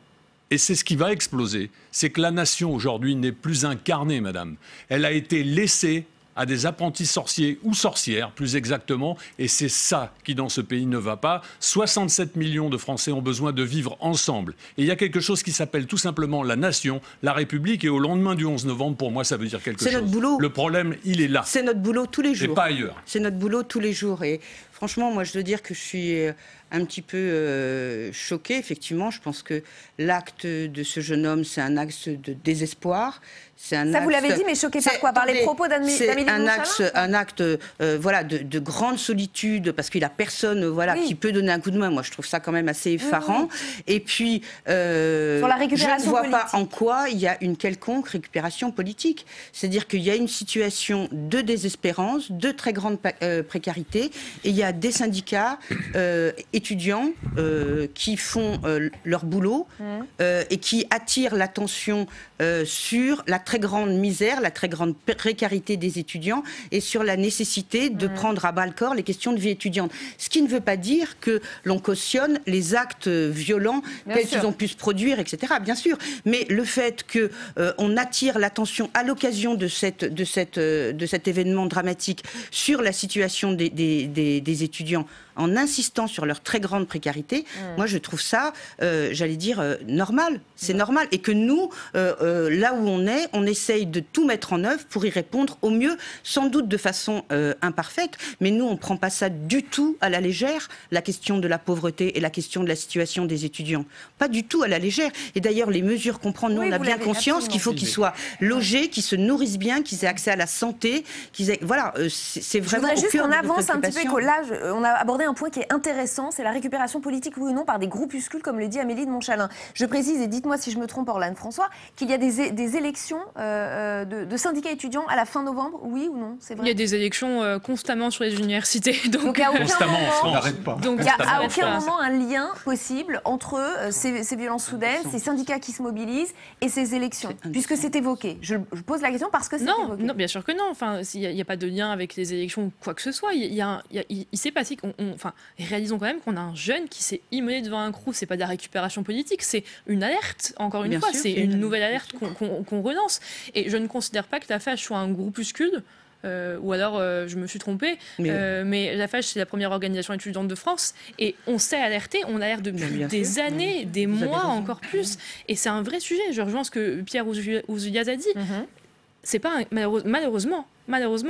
et c'est ce qui va exploser, c'est que la nation aujourd'hui n'est plus incarnée, madame. Elle a été laissée à des apprentis sorciers ou sorcières, plus exactement, et c'est ça qui, dans ce pays, ne va pas. 67 millions de Français ont besoin de vivre ensemble. Et il y a quelque chose qui s'appelle tout simplement la nation, la République, et au lendemain du 11 novembre, pour moi, ça veut dire quelque chose. C'est notre boulot. Le problème, il est là. C'est notre boulot tous les jours. Et pas ailleurs. C'est notre boulot tous les jours. Et franchement, moi, je dois dire que je suis un petit peu choquée, effectivement. Je pense que l'acte de ce jeune homme, c'est un acte de désespoir. Ça, vous l'avez dit, mais choqué par quoi ? Par les propos d'Amélie de Montchalin ? C'est un acte de grande solitude, parce qu'il n'y a personne qui peut donner un coup de main. Moi, je trouve ça quand même assez effarant. Et puis, sur la récupération je ne vois politique. pas en quoi il y a une quelconque récupération politique. C'est-à-dire qu'il y a une situation de désespérance, de très grande précarité, et il y a des syndicats étudiants qui font leur boulot et qui attirent l'attention sur la très grande misère, la très grande précarité des étudiants et sur la nécessité de prendre à bras-le-corps les questions de vie étudiante. Ce qui ne veut pas dire que l'on cautionne les actes violents tels qu'ils ont pu se produire, etc. Bien sûr. Mais le fait qu'on attire l'attention à l'occasion de cet événement dramatique sur la situation des étudiants en insistant sur leur très grande précarité, moi je trouve ça, j'allais dire, normal. C'est normal. Et que nous, là où on essaye de tout mettre en œuvre pour y répondre au mieux, sans doute de façon imparfaite, mais nous, on ne prend pas ça du tout à la légère, la question de la pauvreté et la question de la situation des étudiants. Pas du tout à la légère. Et d'ailleurs, les mesures qu'on prend, nous, on a bien conscience qu'il faut qu'ils soient logés, qu'ils se nourrissent bien, qu'ils aient accès à la santé, qu'ils aient... Voilà, c'est vraiment au cœur de nos préoccupations. Je voudrais juste qu'on avance un petit peu, là, on a abordé un point qui est intéressant, c'est la récupération politique, oui ou non, par des groupuscules, comme le dit Amélie de Montchalin. Je précise, et dites-moi si je me trompe, Orlane François, qu'il y a des élections de syndicats étudiants à la fin novembre, oui ou non, c'est vrai ? Il y a des élections constamment sur les universités. Donc à aucun moment, donc, il n'y a à aucun moment un lien possible entre ces violences soudaines, ces syndicats qui se mobilisent et ces élections, puisque c'est évoqué. Je pose la question parce que c'est évoqué. Non, bien sûr que non. Enfin, il n'y a pas de lien avec les élections ou quoi que ce soit. Il s'est passé réalisons quand même qu'on a un jeune qui s'est immolé devant un crew. C'est pas de la récupération politique, c'est une alerte, encore une fois. C'est une nouvelle alerte qu'on relance. Et je ne considère pas que la FACH soit un groupuscule. Ou alors je me suis trompée, mais la FACH c'est la première organisation étudiante de France et on s'est alerté, on alerte depuis des années, des mois encore plus, et c'est un vrai sujet. Je rejoins ce que Pierre Ouzoulias a dit. C'est pas malheureusement,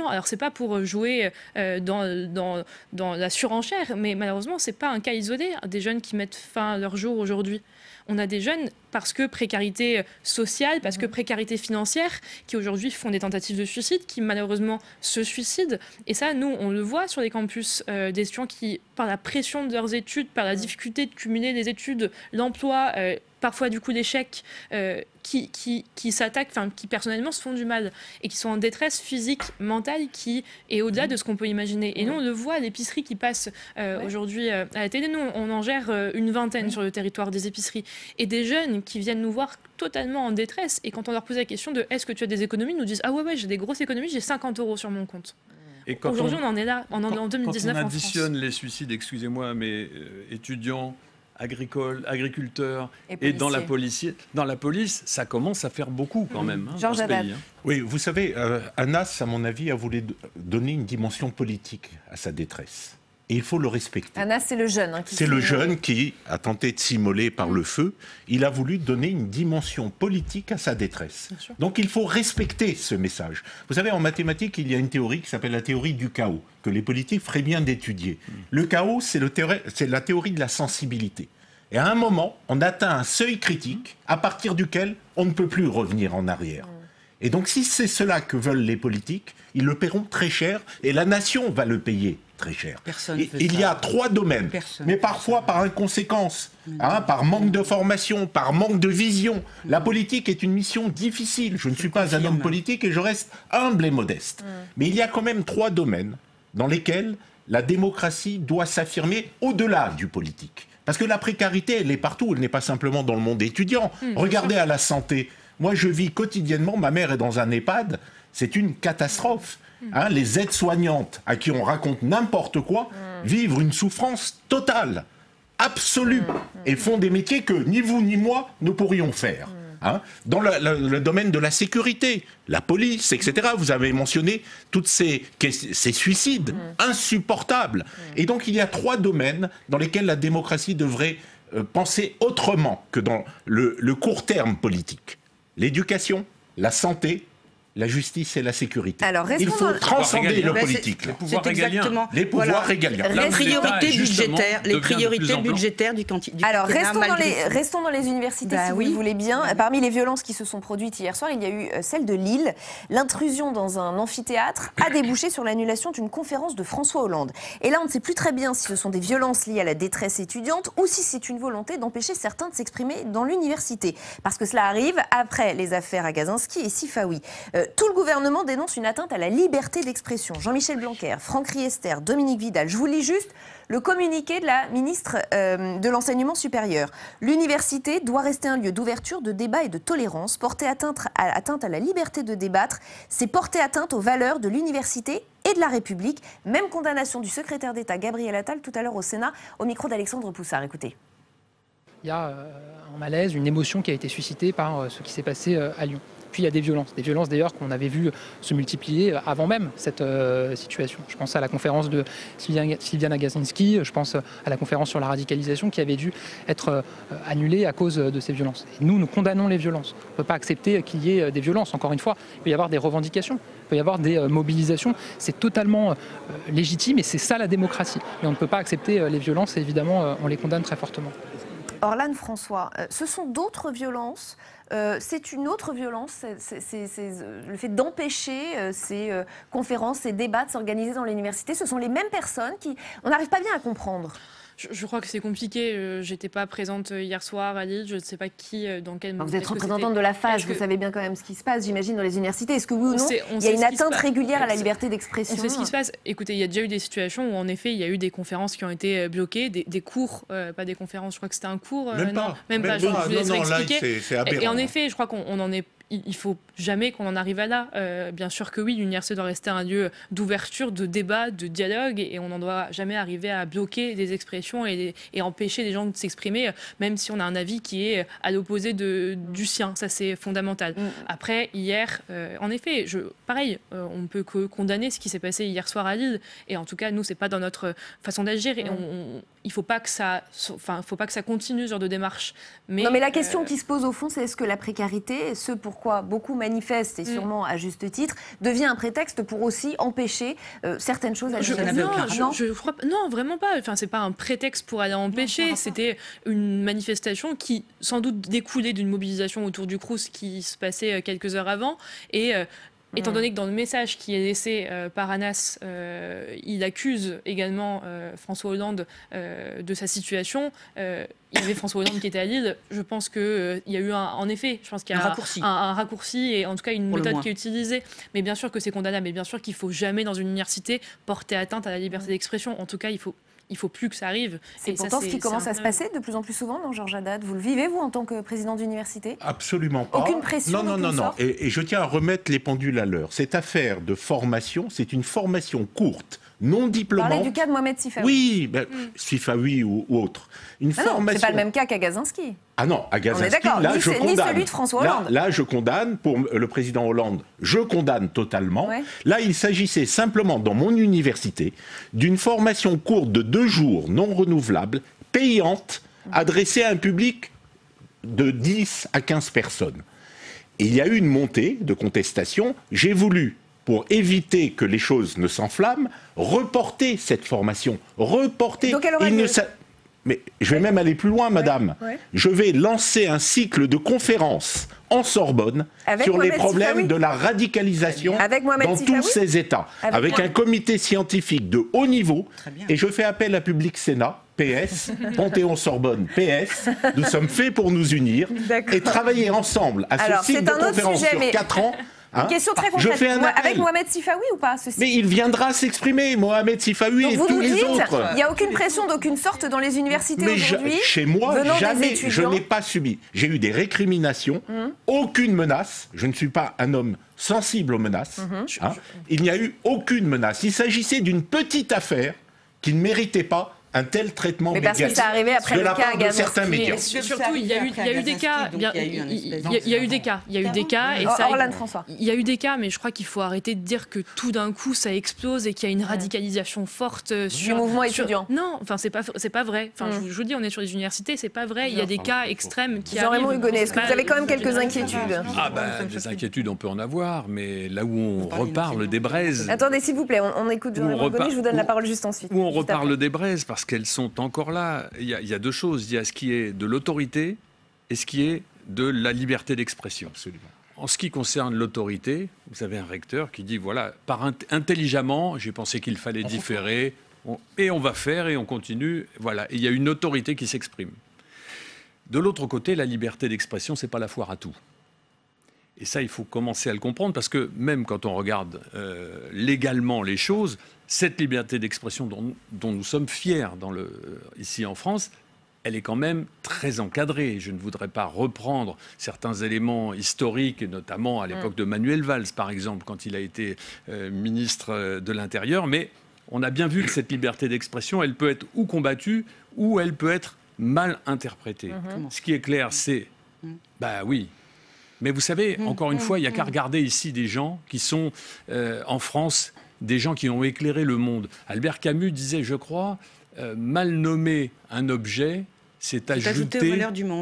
alors c'est pas pour jouer dans la surenchère, mais malheureusement c'est pas un cas isolé des jeunes qui mettent fin à leur jour aujourd'hui. On a des jeunes, parce que précarité sociale, parce que précarité financière, qui aujourd'hui font des tentatives de suicide, qui malheureusement se suicident. Et ça, nous, on le voit sur les campus, des étudiants qui, par la pression de leurs études, par la difficulté de cumuler les études, l'emploi, parfois du coup des chèques qui s'attaquent, enfin qui personnellement se font du mal et qui sont en détresse physique, mentale, qui est au-delà de ce qu'on peut imaginer. Et nous, on le voit, l'épicerie qui passe aujourd'hui à la télé, nous, on en gère une vingtaine sur le territoire des épiceries. Et des jeunes qui viennent nous voir totalement en détresse, et quand on leur pose la question de est-ce que tu as des économies, ils nous disent ah ouais, j'ai des grosses économies, j'ai 50 € sur mon compte. Aujourd'hui, on en est là, en 2019 quand on en additionne France. les suicides, excusez-moi, mais étudiants, agriculteurs et dans la police, ça commence à faire beaucoup quand même. Georges Haddad. Oui, vous savez, Anas, à mon avis, a voulu donner une dimension politique à sa détresse. Et il faut le respecter. Anas, c'est le jeune. C'est le jeune qui a tenté de s'immoler par le feu. Il a voulu donner une dimension politique à sa détresse. Donc il faut respecter ce message. Vous savez, en mathématiques, il y a une théorie qui s'appelle la théorie du chaos, que les politiques feraient bien d'étudier. Le chaos, c'est la théorie de la sensibilité. Et à un moment, on atteint un seuil critique à partir duquel on ne peut plus revenir en arrière. Et donc si c'est cela que veulent les politiques, ils le paieront très cher et la nation va le payer très cher. Il y a 3 domaines, mais parfois par inconséquence, par manque de formation, par manque de vision. La politique est une mission difficile. Je ne suis pas un homme politique et je reste humble et modeste. Mais il y a quand même 3 domaines dans lesquels la démocratie doit s'affirmer au-delà du politique. Parce que la précarité, elle est partout, elle n'est pas simplement dans le monde étudiant. Regardez à la santé. Moi, je vis quotidiennement, ma mère est dans un EHPAD, c'est une catastrophe. Les aides-soignantes, à qui on raconte n'importe quoi, vivent une souffrance totale, absolue, et font des métiers que ni vous ni moi ne pourrions faire. Dans le domaine de la sécurité, la police, etc., vous avez mentionné tous ces suicides insupportables. Et donc il y a 3 domaines dans lesquels la démocratie devrait penser autrement que dans le court terme politique. L'éducation, la santé, la justice et la sécurité. Alors, il faut transcender le politique. Les pouvoirs régaliens. Les pouvoirs régaliens. Les priorités budgétaires du quinquennat. Alors, restons dans les universités, si vous le voulez bien. Parmi les violences qui se sont produites hier soir, il y a eu celle de Lille. L'intrusion dans un amphithéâtre a débouché sur l'annulation d'une conférence de François Hollande. Et là, on ne sait plus très bien si ce sont des violences liées à la détresse étudiante ou si c'est une volonté d'empêcher certains de s'exprimer dans l'université. Parce que cela arrive après les affaires Agazinski et Sifawi. Tout le gouvernement dénonce une atteinte à la liberté d'expression. Jean-Michel Blanquer, Franck Riester, Dominique Vidal. Je vous lis juste le communiqué de la ministre de l'Enseignement supérieur. L'université doit rester un lieu d'ouverture, de débat et de tolérance. Porter atteinte à la liberté de débattre, c'est porter atteinte aux valeurs de l'université et de la République. Même condamnation du secrétaire d'État Gabriel Attal tout à l'heure au Sénat, au micro d'Alexandre Poussard. Écoutez. Il y a un malaise, une émotion qui a été suscitée par ce qui s'est passé à Lyon. Puis il y a des violences d'ailleurs qu'on avait vu se multiplier avant même cette situation. Je pense à la conférence de Sylviane Agacinski, je pense à la conférence sur la radicalisation qui avait dû être annulée à cause de ces violences. Et nous condamnons les violences. On ne peut pas accepter qu'il y ait des violences. Encore une fois, il peut y avoir des revendications, il peut y avoir des mobilisations. C'est totalement légitime et c'est ça la démocratie. Mais on ne peut pas accepter les violences et évidemment, on les condamne très fortement. Orlane François, ce sont d'autres violences, c'est une autre violence, c'est le fait d'empêcher ces conférences, ces débats de s'organiser dans l'université. Ce sont les mêmes personnes qui... On n'arrive pas bien à comprendre. Je crois que c'est compliqué. J'étais pas présente hier soir à Lille. Je ne sais pas qui, dans quel moment. Vous êtes représentante de la FAGE, vous savez bien quand même ce qui se passe, j'imagine, dans les universités. Est-ce que oui ou non, il y a une atteinte régulière à la liberté d'expression? On sait ce qui se passe. Écoutez, il y a déjà eu des situations où, en effet, il y a eu des conférences qui ont été bloquées, des cours, pas des conférences. Je crois que c'était un cours. Même pas. Je vous laisserai expliquer. Là, c'est aberrant. Et en effet, je crois qu'on en est. Il faut jamais qu'on en arrive à là. Bien sûr que oui, l'université doit rester un lieu d'ouverture, de débat, de dialogue, et on n'en doit jamais arriver à bloquer des expressions et empêcher les gens de s'exprimer, même si on a un avis qui est à l'opposé du sien. Ça, c'est fondamental. Après, hier, en effet, pareil, on ne peut que condamner ce qui s'est passé hier soir à Lille, et en tout cas, nous, c'est pas dans notre façon d'agir, et il faut pas que ça continue ce genre de démarche. Mais la question qui se pose au fond, c'est est-ce que la précarité, ce pourquoi beaucoup manifestent, et sûrement à juste titre, devient un prétexte pour aussi empêcher certaines choses à Non, vraiment pas. Enfin, c'est pas un prétexte pour aller empêcher. C'était une manifestation qui, sans doute, découlait d'une mobilisation autour du Crous qui se passait quelques heures avant. Et étant donné que dans le message qui est laissé par Anas, il accuse également François Hollande de sa situation. Il y avait François Hollande qui était à Lille. Je pense qu'il y a eu un effet. Je pense qu'il y a un raccourci et en tout cas une méthode qui est utilisée. Mais bien sûr que c'est condamnable. Mais bien sûr qu'il ne faut jamais dans une université porter atteinte à la liberté d'expression. En tout cas, il faut plus que ça arrive. C'est pourtant ce qui commence à se passer de plus en plus souvent dans Georges Haddad. Vous le vivez, vous, en tant que président d'université? Absolument pas. Aucune pression? Non. Et je tiens à remettre les pendules à l'heure. Cette affaire de formation, c'est une formation courte, non diplômante. Vous parlez du cas de Mohamed Sifawi. Oui, Sifawi ou autre. Une formation... c'est pas le même cas qu'Agazinski. Ah non, Agazinski, là, je condamne. Ni celui de François Hollande. Là, je condamne, pour le président Hollande, je condamne totalement. Ouais. Là, il s'agissait simplement, dans mon université, d'une formation courte de 2 jours, non renouvelable, payante, adressée à un public de 10 à 15 personnes. Et il y a eu une montée de contestation. J'ai voulu, pour éviter que les choses ne s'enflamment, reporter cette formation. Reporter. Donc elle aura lieu. Mais je vais même aller plus loin, madame. Ouais. Je vais lancer un cycle de conférences en Sorbonne sur les problèmes de la radicalisation dans tous ces États. Avec un comité scientifique de haut niveau. Et je fais appel à Public Sénat, PS, Panthéon-Sorbonne, PS. Nous sommes faits pour nous unir et travailler ensemble à ce cycle de conférences sur 4 ans. Une question très concrète. Avec Mohamed Sifawi ou pas, ceci? Mais il viendra s'exprimer, Mohamed Sifawi et tous les autres. Il n'y a aucune pression d'aucune sorte dans les universités aujourd'hui. Chez moi, jamais, je n'ai pas subi. J'ai eu des récriminations, aucune menace. Je ne suis pas un homme sensible aux menaces. Il n'y a eu aucune menace. Il s'agissait d'une petite affaire qui ne méritait pas un tel traitement médiatique. Mais parce que ça arrivait après de le la cas part de certains médias. Surtout, il y a eu des cas. Il y a eu des cas. Et ça. Orlane François. Il y a eu des cas, mais je crois qu'il faut arrêter de dire que tout d'un coup ça explose et qu'il y a une radicalisation forte sur le mouvement étudiant. Non, enfin c'est pas vrai. Enfin, je vous dis, on est sur les universités, c'est pas vrai. Il y a des cas extrêmes qui arrivent. Jean-Raymond Hugonet, est-ce que vous avez quand même quelques inquiétudes? Des inquiétudes, on peut en avoir, mais là où on reparle des braises. Attendez, s'il vous plaît, on écoute Jean-Raymond Hugonet. Je vous donne la parole juste ensuite. Où on reparle des braises parce qu'elles sont encore là, il y a 2 choses. Il y a ce qui est de l'autorité et ce qui est de la liberté d'expression. Absolument. En ce qui concerne l'autorité, vous avez un recteur qui dit, voilà, intelligemment, j'ai pensé qu'il fallait différer, et on va faire, et on continue. Voilà. Et il y a une autorité qui s'exprime. De l'autre côté, la liberté d'expression, c'est pas la foire à tout. Et ça, il faut commencer à le comprendre, parce que même quand on regarde légalement les choses, cette liberté d'expression dont nous sommes fiers ici en France, elle est quand même très encadrée. Je ne voudrais pas reprendre certains éléments historiques, et notamment à l'époque de Manuel Valls, par exemple, quand il a été ministre de l'Intérieur. Mais on a bien vu que cette liberté d'expression, elle peut être ou combattue, ou elle peut être mal interprétée. Ce qui est clair, c'est... Bah oui. Mais vous savez, encore une fois, il n'y a qu'à regarder ici des gens qui sont, en France, des gens qui ont éclairé le monde. Albert Camus disait, je crois, mal nommer un objet, c'est ajouter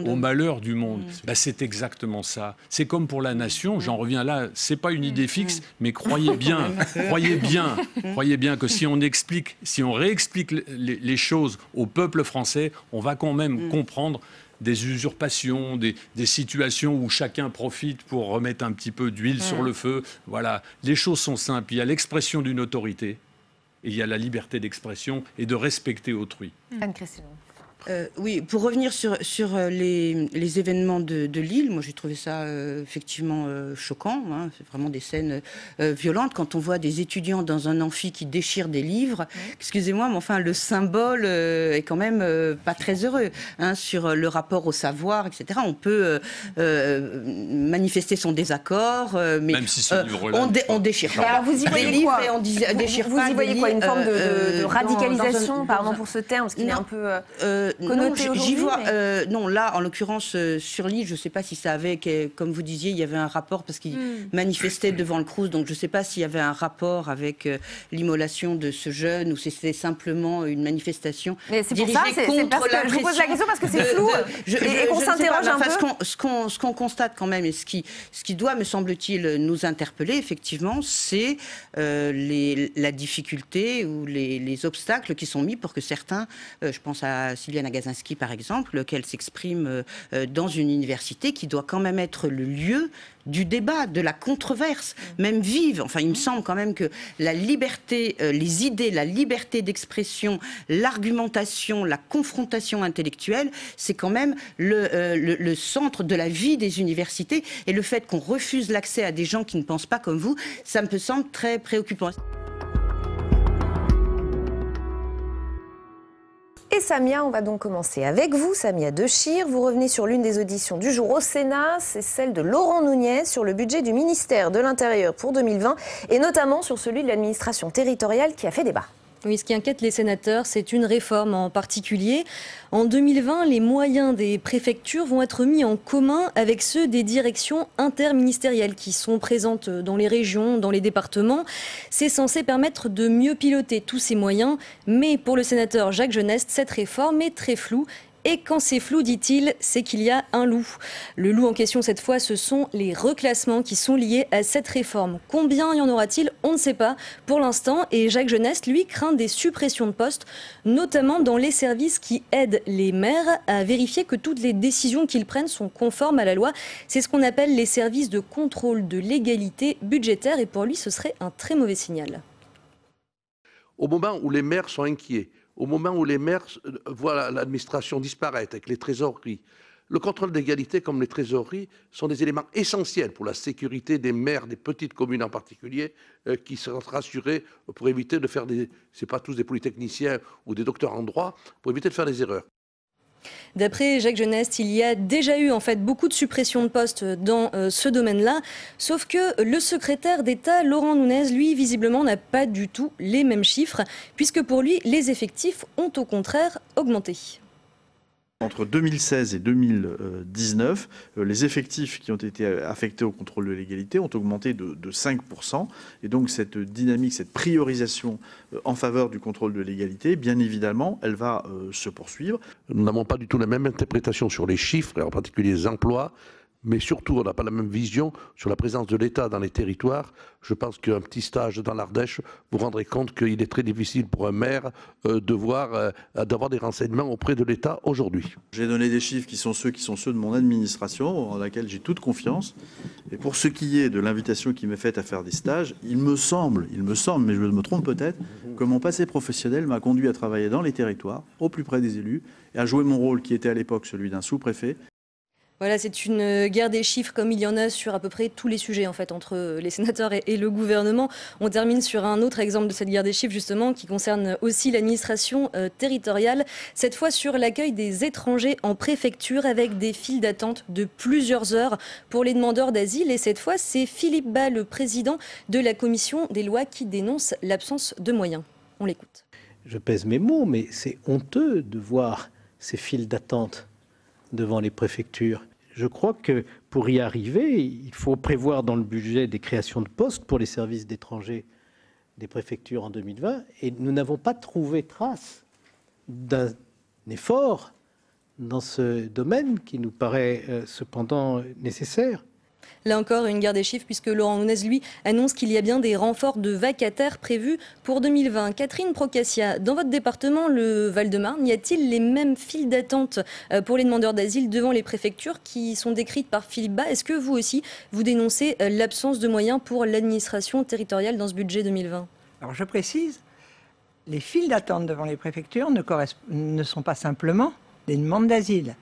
au malheur du monde. Ben, c'est exactement ça. C'est comme pour la nation, j'en reviens là, c'est pas une idée fixe, mais croyez bien que si on réexplique les choses au peuple français, on va quand même comprendre des usurpations, des situations où chacun profite pour remettre un petit peu d'huile sur le feu. Voilà, les choses sont simples. Il y a l'expression d'une autorité et il y a la liberté d'expression et de respecter autrui. Anne-Christine. Oui, pour revenir sur les événements de Lille, moi j'ai trouvé ça effectivement choquant. Hein, c'est vraiment des scènes violentes. Quand on voit des étudiants dans un amphi qui déchirent des livres, excusez-moi, mais enfin le symbole est quand même pas très heureux. Hein, sur le rapport au savoir, etc. On peut manifester son désaccord, mais même si on déchire pas. Alors vous y voyez des quoi? livres et on déchire vous pas. Vous y voyez quoi? Une forme de radicalisation, pardon pour ce terme, parce qu'il est un peu... non, j'y vois. Non, là, en l'occurrence, sur Lille, je ne sais pas si ça avait, comme vous disiez, il y avait un rapport parce qu'il manifestait devant le Crous. Donc, je ne sais pas s'il y avait un rapport avec l'immolation de ce jeune ou si c'était simplement une manifestation. Mais c'est pour ça, je vous pose la question parce que c'est flou et qu'on s'interroge un peu. Ce qu'on constate quand même et ce qui doit, me semble-t-il, nous interpeller, effectivement, c'est la difficulté ou les obstacles qui sont mis pour que certains, je pense à Sylvie Juliana Gazinski, par exemple, qu'elle s'exprime dans une université qui doit quand même être le lieu du débat, de la controverse, même vive. Enfin, il me semble quand même que la liberté, les idées, la liberté d'expression, l'argumentation, la confrontation intellectuelle, c'est quand même le centre de la vie des universités. Et le fait qu'on refuse l'accès à des gens qui ne pensent pas comme vous, ça me semble très préoccupant. Et Samia, on va donc commencer avec vous, Samia Dechir. Vous revenez sur l'une des auditions du jour au Sénat, c'est celle de Laurent Nunez sur le budget du ministère de l'Intérieur pour 2020 et notamment sur celui de l'administration territoriale qui a fait débat. Oui, ce qui inquiète les sénateurs, c'est une réforme en particulier. En 2020, les moyens des préfectures vont être mis en commun avec ceux des directions interministérielles qui sont présentes dans les régions, dans les départements. C'est censé permettre de mieux piloter tous ces moyens. Mais pour le sénateur Jacques Genest, cette réforme est très floue. Et quand c'est flou, dit-il, c'est qu'il y a un loup. Le loup en question, cette fois, ce sont les reclassements qui sont liés à cette réforme. Combien y en aura-t-il ? On ne sait pas pour l'instant. Et Jacques Genest, lui, craint des suppressions de postes, notamment dans les services qui aident les maires à vérifier que toutes les décisions qu'ils prennent sont conformes à la loi. C'est ce qu'on appelle les services de contrôle de légalité budgétaire. Et pour lui, ce serait un très mauvais signal. Au moment où les maires sont inquiets, au moment où les maires voient l'administration disparaître avec les trésoreries, le contrôle d'égalité comme les trésoreries sont des éléments essentiels pour la sécurité des maires des petites communes en particulier qui seront rassurés pour éviter de faire c'est pas tous des polytechniciens ou des docteurs en droit, pour éviter de faire des erreurs. D'après Jacques Genest, il y a déjà eu en fait beaucoup de suppressions de postes dans ce domaine-là, sauf que le secrétaire d'État, Laurent Nunez, lui, visiblement, n'a pas du tout les mêmes chiffres, puisque pour lui, les effectifs ont au contraire augmenté. Entre 2016 et 2019, les effectifs qui ont été affectés au contrôle de légalité ont augmenté de 5%. Et donc cette dynamique, cette priorisation en faveur du contrôle de légalité, bien évidemment, elle va se poursuivre. Nous n'avons pas du tout la même interprétation sur les chiffres, et en particulier les emplois, mais surtout on n'a pas la même vision sur la présence de l'État dans les territoires. Je pense qu'un petit stage dans l'Ardèche, vous rendrez compte qu'il est très difficile pour un maire d'avoir des renseignements auprès de l'État aujourd'hui. J'ai donné des chiffres qui sont ceux de mon administration, en laquelle j'ai toute confiance. Et pour ce qui est de l'invitation qui m'est faite à faire des stages, il me semble, mais je me trompe peut-être, que mon passé professionnel m'a conduit à travailler dans les territoires, au plus près des élus, et à jouer mon rôle qui était à l'époque celui d'un sous-préfet. Voilà, c'est une guerre des chiffres comme il y en a sur à peu près tous les sujets en fait entre les sénateurs et le gouvernement. On termine sur un autre exemple de cette guerre des chiffres justement qui concerne aussi l'administration territoriale, cette fois sur l'accueil des étrangers en préfecture avec des files d'attente de plusieurs heures pour les demandeurs d'asile. Et cette fois, c'est Philippe Bas, le président de la commission des lois, qui dénonce l'absence de moyens. On l'écoute. Je pèse mes mots, mais c'est honteux de voir ces files d'attente devant les préfectures. Je crois que pour y arriver, il faut prévoir dans le budget des créations de postes pour les services d'étrangers des préfectures en 2020, et nous n'avons pas trouvé trace d'un effort dans ce domaine qui nous paraît cependant nécessaire. Là encore, une guerre des chiffres, puisque Laurent Nunez, lui, annonce qu'il y a bien des renforts de vacataires prévus pour 2020. Catherine Procaccia, dans votre département, le Val-de-Marne, y a-t-il les mêmes files d'attente pour les demandeurs d'asile devant les préfectures qui sont décrites par Philippe Bas? Est-ce que vous aussi, vous dénoncez l'absence de moyens pour l'administration territoriale dans ce budget 2020? Alors je précise, les files d'attente devant les préfectures ne sont pas simplement des demandes d'asile.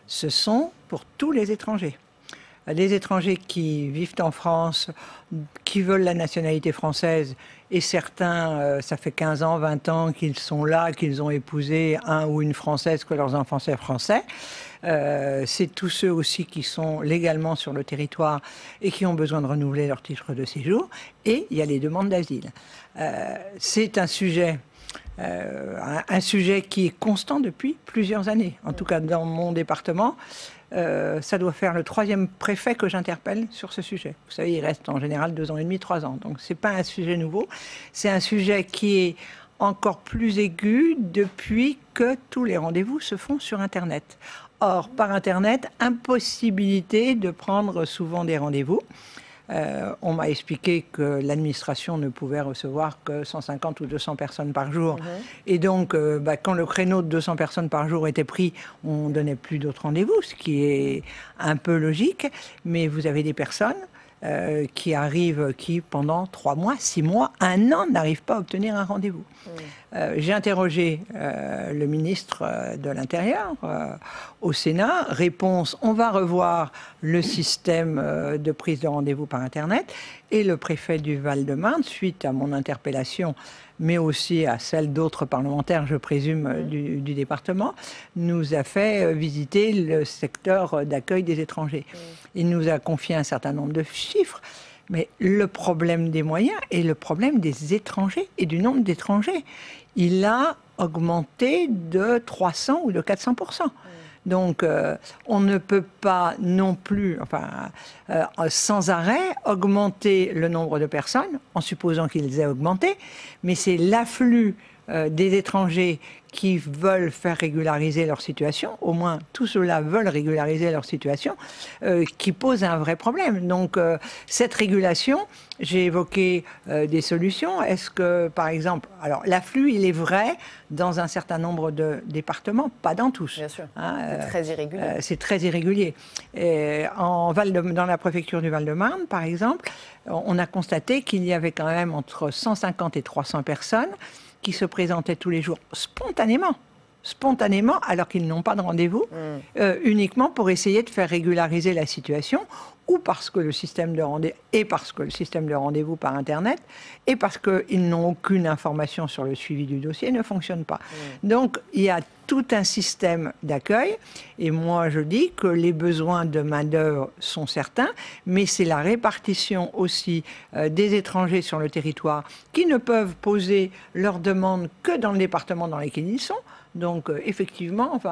Ce sont pour tous les étrangers. Les étrangers qui vivent en France, qui veulent la nationalité française, et certains, ça fait 15 ans, 20 ans qu'ils sont là, qu'ils ont épousé un ou une Française, que leurs enfants sont français. C'est tous ceux aussi qui sont légalement sur le territoire et qui ont besoin de renouveler leur titre de séjour. Et il y a les demandes d'asile. C'est un sujet qui est constant depuis plusieurs années. En tout cas, dans mon département, ça doit faire le 3e préfet que j'interpelle sur ce sujet. Vous savez, il reste en général 2 ans et demi, 3 ans. Donc, ce n'est pas un sujet nouveau. C'est un sujet qui est encore plus aigu depuis que tous les rendez-vous se font sur Internet. Or, par Internet, impossibilité de prendre souvent des rendez-vous. On m'a expliqué que l'administration ne pouvait recevoir que 150 ou 200 personnes par jour. Et donc, quand le créneau de 200 personnes par jour était pris, on ne donnait plus d'autres rendez-vous, ce qui est un peu logique. Mais vous avez des personnes qui arrivent, qui pendant 3 mois, 6 mois, 1 an, n'arrivent pas à obtenir un rendez-vous. J'ai interrogé le ministre de l'Intérieur au Sénat. Réponse, on va revoir le système de prise de rendez-vous par Internet. Et le préfet du Val-de-Marne, suite à mon interpellation, mais aussi à celle d'autres parlementaires, je présume, du département, nous a fait visiter le secteur d'accueil des étrangers. Il nous a confié un certain nombre de chiffres, mais le problème des moyens et le problème des étrangers et du nombre d'étrangers, il a augmenté de 300 ou de 400%. Donc, on ne peut pas non plus, sans arrêt, augmenter le nombre de personnes, en supposant qu'ils aient augmenté, mais c'est l'afflux des étrangers qui veulent faire régulariser leur situation, au moins tous ceux-là veulent régulariser leur situation, qui pose un vrai problème. Donc, cette régulation, j'ai évoqué des solutions. Est-ce que, par exemple, alors l'afflux, il est vrai dans un certain nombre de départements, pas dans tous. Bien sûr, c'est très irrégulier. C'est très irrégulier. Dans la préfecture du Val-de-Marne, par exemple, on a constaté qu'il y avait quand même entre 150 et 300 personnes qui se présentaient tous les jours spontanément, alors qu'ils n'ont pas de rendez-vous, uniquement pour essayer de faire régulariser la situation, ou parce que le système de rendez-vous par Internet, et parce qu'ils n'ont aucune information sur le suivi du dossier, ne fonctionne pas. Donc, il y a tout un système d'accueil, et moi je dis que les besoins de main-d'œuvre sont certains, mais c'est la répartition aussi des étrangers sur le territoire qui ne peuvent poser leurs demandes que dans le département dans lequel ils sont. Donc, effectivement, tout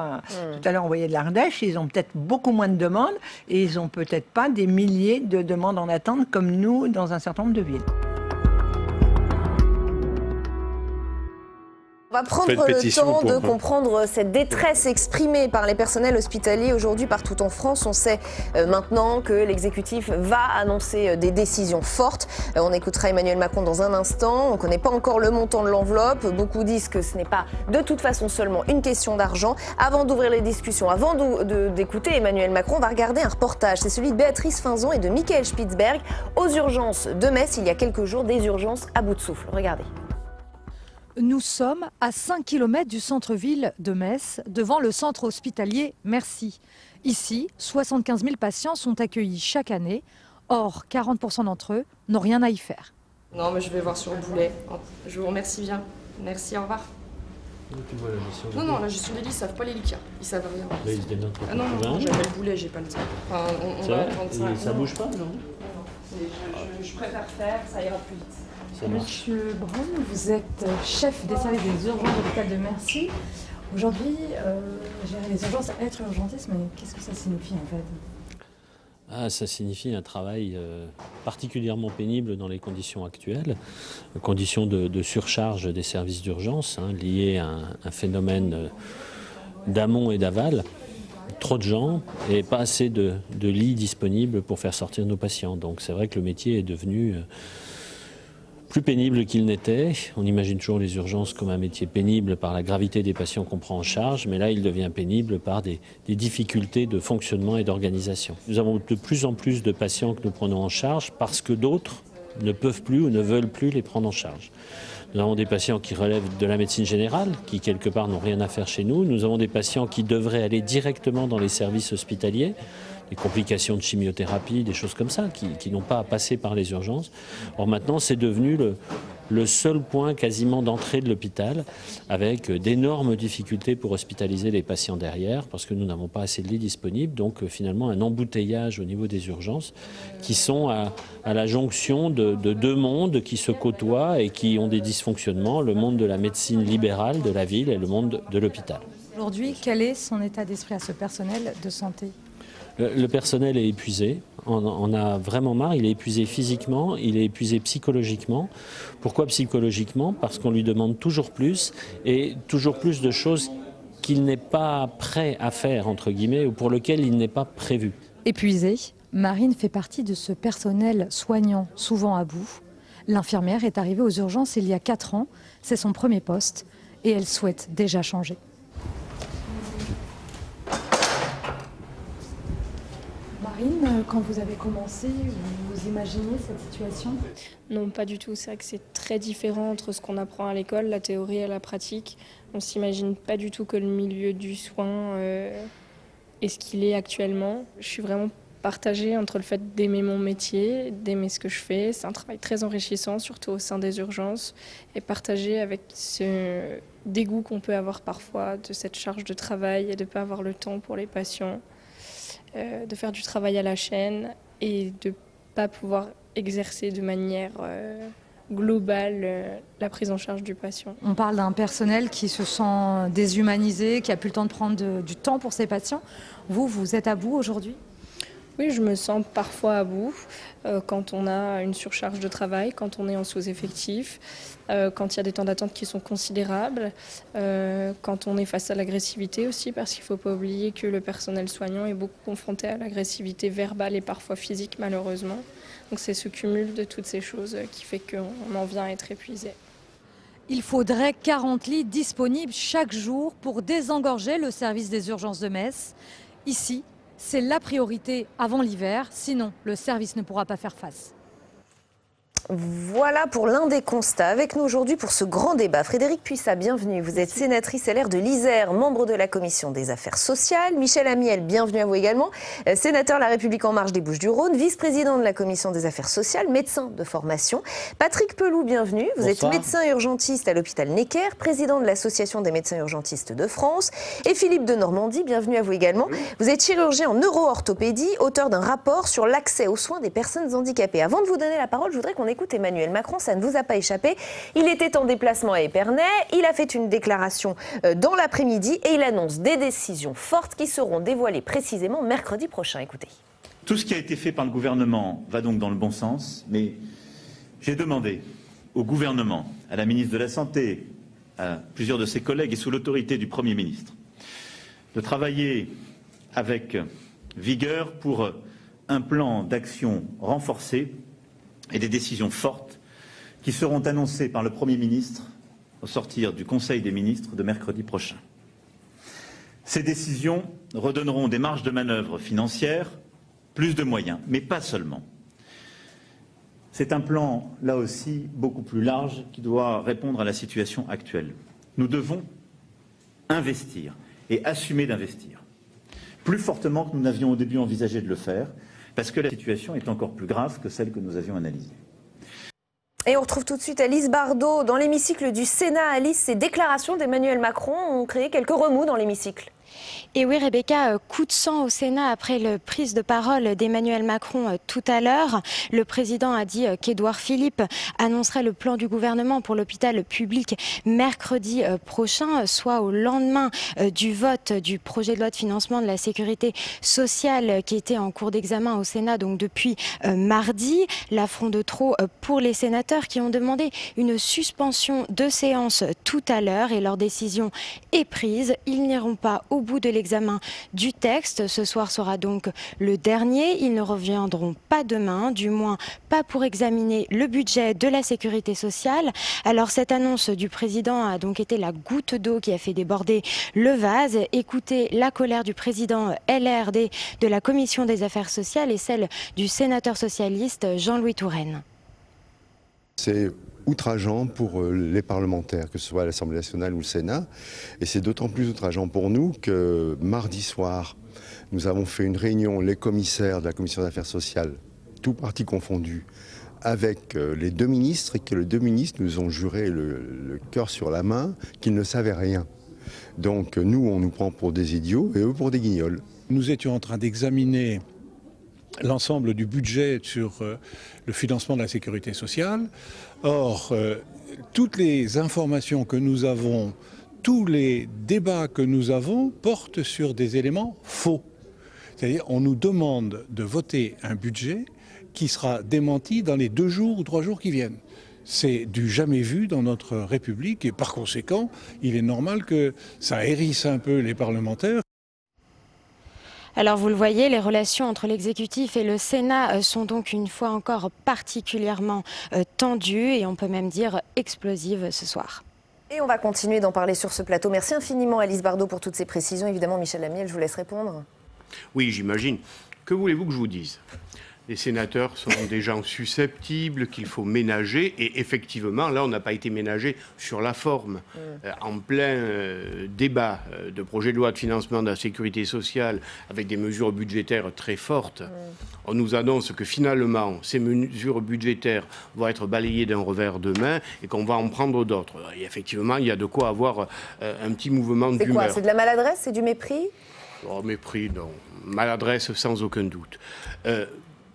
à l'heure, on voyait de l'Ardèche, ils ont peut-être beaucoup moins de demandes et ils n'ont peut-être pas des milliers de demandes en attente comme nous dans un certain nombre de villes. On va prendre le temps de comprendre cette détresse exprimée par les personnels hospitaliers aujourd'hui partout en France. On sait maintenant que l'exécutif va annoncer des décisions fortes. On écoutera Emmanuel Macron dans un instant. On ne connaît pas encore le montant de l'enveloppe. Beaucoup disent que ce n'est pas de toute façon seulement une question d'argent. Avant d'ouvrir les discussions, avant d'écouter Emmanuel Macron, on va regarder un reportage. C'est celui de Béatrice Finzon et de Michael Spitzberg aux urgences de Metz. Il y a quelques jours, des urgences à bout de souffle. Regardez. Nous sommes à 5 km du centre-ville de Metz, devant le centre hospitalier Merci. Ici, 75 000 patients sont accueillis chaque année. Or, 40% d'entre eux n'ont rien à y faire. Non, mais je vais voir sur le boulet. Je vous remercie bien. Merci, au revoir. Non, la gestion des lits, ils savent pas les lits. Ils savent rien. Là, ils se démerdent. Ah non, j'ai pas le boulet, j'ai pas le temps. On va prendre ça. Et ça bouge pas, non? Je préfère faire, ça ira plus vite. Monsieur Braun, vous êtes chef des services des urgences de l'hôpital de Merci. Aujourd'hui, gérer les urgences, être urgentiste, mais qu'est-ce que ça signifie en fait? Ça signifie un travail particulièrement pénible dans les conditions actuelles, conditions de surcharge des services d'urgence liées à un phénomène d'amont et d'aval. Trop de gens et pas assez de lits disponibles pour faire sortir nos patients. Donc c'est vrai que le métier est devenu plus pénible qu'il n'était. On imagine toujours les urgences comme un métier pénible par la gravité des patients qu'on prend en charge, mais là il devient pénible par des difficultés de fonctionnement et d'organisation. Nous avons de plus en plus de patients que nous prenons en charge parce que d'autres ne peuvent plus ou ne veulent plus les prendre en charge. Nous avons des patients qui relèvent de la médecine générale, qui quelque part n'ont rien à faire chez nous. Nous avons des patients qui devraient aller directement dans les services hospitaliers, des complications de chimiothérapie, des choses comme ça, qui n'ont pas à passer par les urgences. Or maintenant, c'est devenu le seul point quasiment d'entrée de l'hôpital, avec d'énormes difficultés pour hospitaliser les patients derrière, parce que nous n'avons pas assez de lits disponibles. Donc finalement, un embouteillage au niveau des urgences, qui sont à la jonction de deux mondes qui se côtoient et qui ont des dysfonctionnements, le monde de la médecine libérale de la ville et le monde de l'hôpital. Aujourd'hui, quel est son état d'esprit à ce personnel de santé ? Le personnel est épuisé, on a vraiment marre, il est épuisé physiquement, il est épuisé psychologiquement. Pourquoi psychologiquement? Parce qu'on lui demande toujours plus et toujours plus de choses qu'il n'est pas prêt à faire, entre guillemets, ou pour lesquelles il n'est pas prévu. Épuisé, Marine fait partie de ce personnel soignant, souvent à bout. L'infirmière est arrivée aux urgences il y a 4 ans. C'est son premier poste et elle souhaite déjà changer. Marine, quand vous avez commencé, vous imaginez cette situation? Non, pas du tout. C'est vrai que c'est très différent entre ce qu'on apprend à l'école, la théorie et la pratique. On ne s'imagine pas du tout que le milieu du soin est ce qu'il est actuellement. Je suis vraiment partagée entre le fait d'aimer mon métier, d'aimer ce que je fais. C'est un travail très enrichissant, surtout au sein des urgences, et partagé avec ce dégoût qu'on peut avoir parfois de cette charge de travail et de ne pas avoir le temps pour les patients, de faire du travail à la chaîne et de ne pas pouvoir exercer de manière globale la prise en charge du patient. On parle d'un personnel qui se sent déshumanisé, qui n'a plus le temps de prendre du temps pour ses patients. Vous êtes à bout aujourd'hui? Oui, je me sens parfois à bout quand on a une surcharge de travail, quand on est en sous-effectif, quand il y a des temps d'attente qui sont considérables, quand on est face à l'agressivité aussi, parce qu'il ne faut pas oublier que le personnel soignant est beaucoup confronté à l'agressivité verbale et parfois physique, malheureusement. Donc c'est ce cumul de toutes ces choses qui fait qu'on en vient à être épuisé. Il faudrait 40 lits disponibles chaque jour pour désengorger le service des urgences de Metz. Ici, c'est la priorité avant l'hiver, sinon le service ne pourra pas faire face. Voilà pour l'un des constats. Avec nous aujourd'hui pour ce grand débat, Frédérique Puissat, bienvenue. Vous êtes sénatrice LR de l'Isère, membre de la Commission des Affaires sociales. Michel Amiel, bienvenue à vous également. Sénateur La République En Marche des Bouches-du-Rhône, vice-président de la Commission des Affaires sociales, médecin de formation. Patrick Pelloux, bienvenue. Vous êtes médecin urgentiste à l'hôpital Necker, président de l'Association des médecins urgentistes de France. Et Philippe de Normandie, bienvenue à vous également. Vous êtes chirurgien en neuro-orthopédie, auteur d'un rapport sur l'accès aux soins des personnes handicapées. Avant de vous donner la parole, je voudrais qu'on écoute Emmanuel Macron, ça ne vous a pas échappé. Il était en déplacement à Épernay, il a fait une déclaration dans l'après-midi et il annonce des décisions fortes qui seront dévoilées précisément mercredi prochain. Écoutez. Tout ce qui a été fait par le gouvernement va donc dans le bon sens, mais j'ai demandé au gouvernement, à la ministre de la Santé, à plusieurs de ses collègues et sous l'autorité du Premier ministre, de travailler avec vigueur pour un plan d'action renforcé et des décisions fortes qui seront annoncées par le Premier ministre au sortir du Conseil des ministres de mercredi prochain. Ces décisions redonneront des marges de manœuvre financières, plus de moyens, mais pas seulement. C'est un plan, là aussi, beaucoup plus large qui doit répondre à la situation actuelle. Nous devons investir et assumer d'investir, plus fortement que nous n'avions au début envisagé de le faire, parce que la situation est encore plus grave que celle que nous avions analysée. Et on retrouve tout de suite Alice Bardot dans l'hémicycle du Sénat. Alice, ces déclarations d'Emmanuel Macron ont créé quelques remous dans l'hémicycle. Et oui, Rebecca, coup de sang au Sénat après la prise de parole d'Emmanuel Macron tout à l'heure. Le président a dit qu'Édouard Philippe annoncerait le plan du gouvernement pour l'hôpital public mercredi prochain, soit au lendemain du vote du projet de loi de financement de la sécurité sociale qui était en cours d'examen au Sénat donc depuis mardi. L'affront de trop pour les sénateurs qui ont demandé une suspension de séance tout à l'heure et leur décision est prise. Ils n'iront pas au bout de l'examen du texte. Ce soir sera donc le dernier. Ils ne reviendront pas demain, du moins pas pour examiner le budget de la sécurité sociale. Alors cette annonce du président a donc été la goutte d'eau qui a fait déborder le vase. Écoutez la colère du président LRD de la Commission des Affaires sociales et celle du sénateur socialiste Jean-Louis Touraine. C'est outrageant pour les parlementaires, que ce soit à l'Assemblée nationale ou le Sénat. Et c'est d'autant plus outrageant pour nous que mardi soir, nous avons fait une réunion, les commissaires de la Commission des Affaires sociales, tous partis confondus, avec les deux ministres, et que les deux ministres nous ont juré le cœur sur la main qu'ils ne savaient rien. Donc nous, on nous prend pour des idiots et eux pour des guignols. Nous étions en train d'examiner l'ensemble du budget sur le financement de la sécurité sociale. Or, toutes les informations que nous avons, tous les débats que nous avons portent sur des éléments faux. C'est-à-dire on nous demande de voter un budget qui sera démenti dans les 2 jours ou 3 jours qui viennent. C'est du jamais vu dans notre République et par conséquent, il est normal que ça hérisse un peu les parlementaires. Alors vous le voyez, les relations entre l'exécutif et le Sénat sont donc une fois encore particulièrement tendues et on peut même dire explosives ce soir. Et on va continuer d'en parler sur ce plateau. Merci infiniment Alice Bardot pour toutes ces précisions. Évidemment, Michel Amiel, je vous laisse répondre. Oui, j'imagine. Que voulez-vous que je vous dise ? Les sénateurs sont des gens susceptibles qu'il faut ménager. Et effectivement, là, on n'a pas été ménagé sur la forme. En plein débat de projet de loi de financement de la sécurité sociale avec des mesures budgétaires très fortes, on nous annonce que finalement, ces mesures budgétaires vont être balayées d'un revers de main et qu'on va en prendre d'autres. Et effectivement, il y a de quoi avoir un petit mouvement d'humeur. C'est quoi ? C'est de la maladresse ? C'est du mépris ? Oh, mépris, non. Maladresse, sans aucun doute.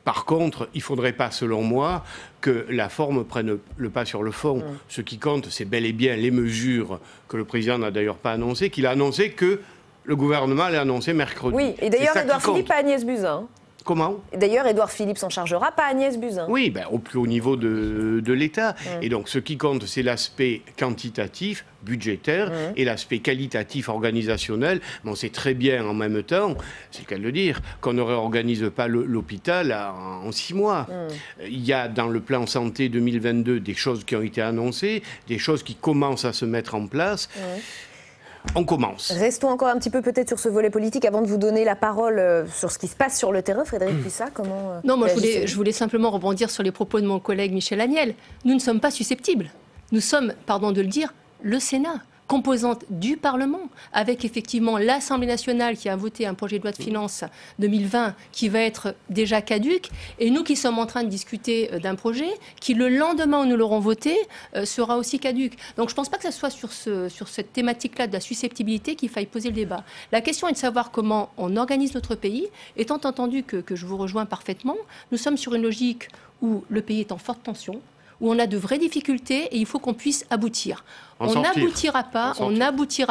Par contre, il ne faudrait pas, selon moi, que la forme prenne le pas sur le fond. Ce qui compte, c'est bel et bien les mesures que le président n'a d'ailleurs pas annoncées, qu'il a annoncé que le gouvernement allait annoncer mercredi. Oui, et d'ailleurs, Édouard Philippe, pas Agnès Buzyn. Comment ? D'ailleurs, Édouard Philippe s'en chargera, pas Agnès Buzyn. Oui, au plus haut niveau de l'État. Et donc, ce qui compte, c'est l'aspect quantitatif, budgétaire, et l'aspect qualitatif, organisationnel. Mais on sait très bien, en même temps, c'est le cas de le dire, qu'on ne réorganise pas l'hôpital en 6 mois. Il y a dans le plan santé 2022 des choses qui ont été annoncées, des choses qui commencent à se mettre en place. On commence. Restons encore un petit peu peut-être sur ce volet politique avant de vous donner la parole sur ce qui se passe sur le terrain. Frédérique Puissat, comment Non, moi je voulais simplement rebondir sur les propos de mon collègue Michel Amiel. Nous ne sommes pas susceptibles. Nous sommes, pardon de le dire, le Sénat, composante du Parlement, avec effectivement l'Assemblée nationale qui a voté un projet de loi de finances 2020 qui va être déjà caduque, et nous qui sommes en train de discuter d'un projet qui, le lendemain où nous l'aurons voté, sera aussi caduque. Donc je ne pense pas que ce soit sur cette thématique-là de la susceptibilité qu'il faille poser le débat. La question est de savoir comment on organise notre pays, étant entendu que je vous rejoins parfaitement, nous sommes sur une logique où le pays est en forte tension, où on a de vraies difficultés et il faut qu'on puisse aboutir. On n'aboutira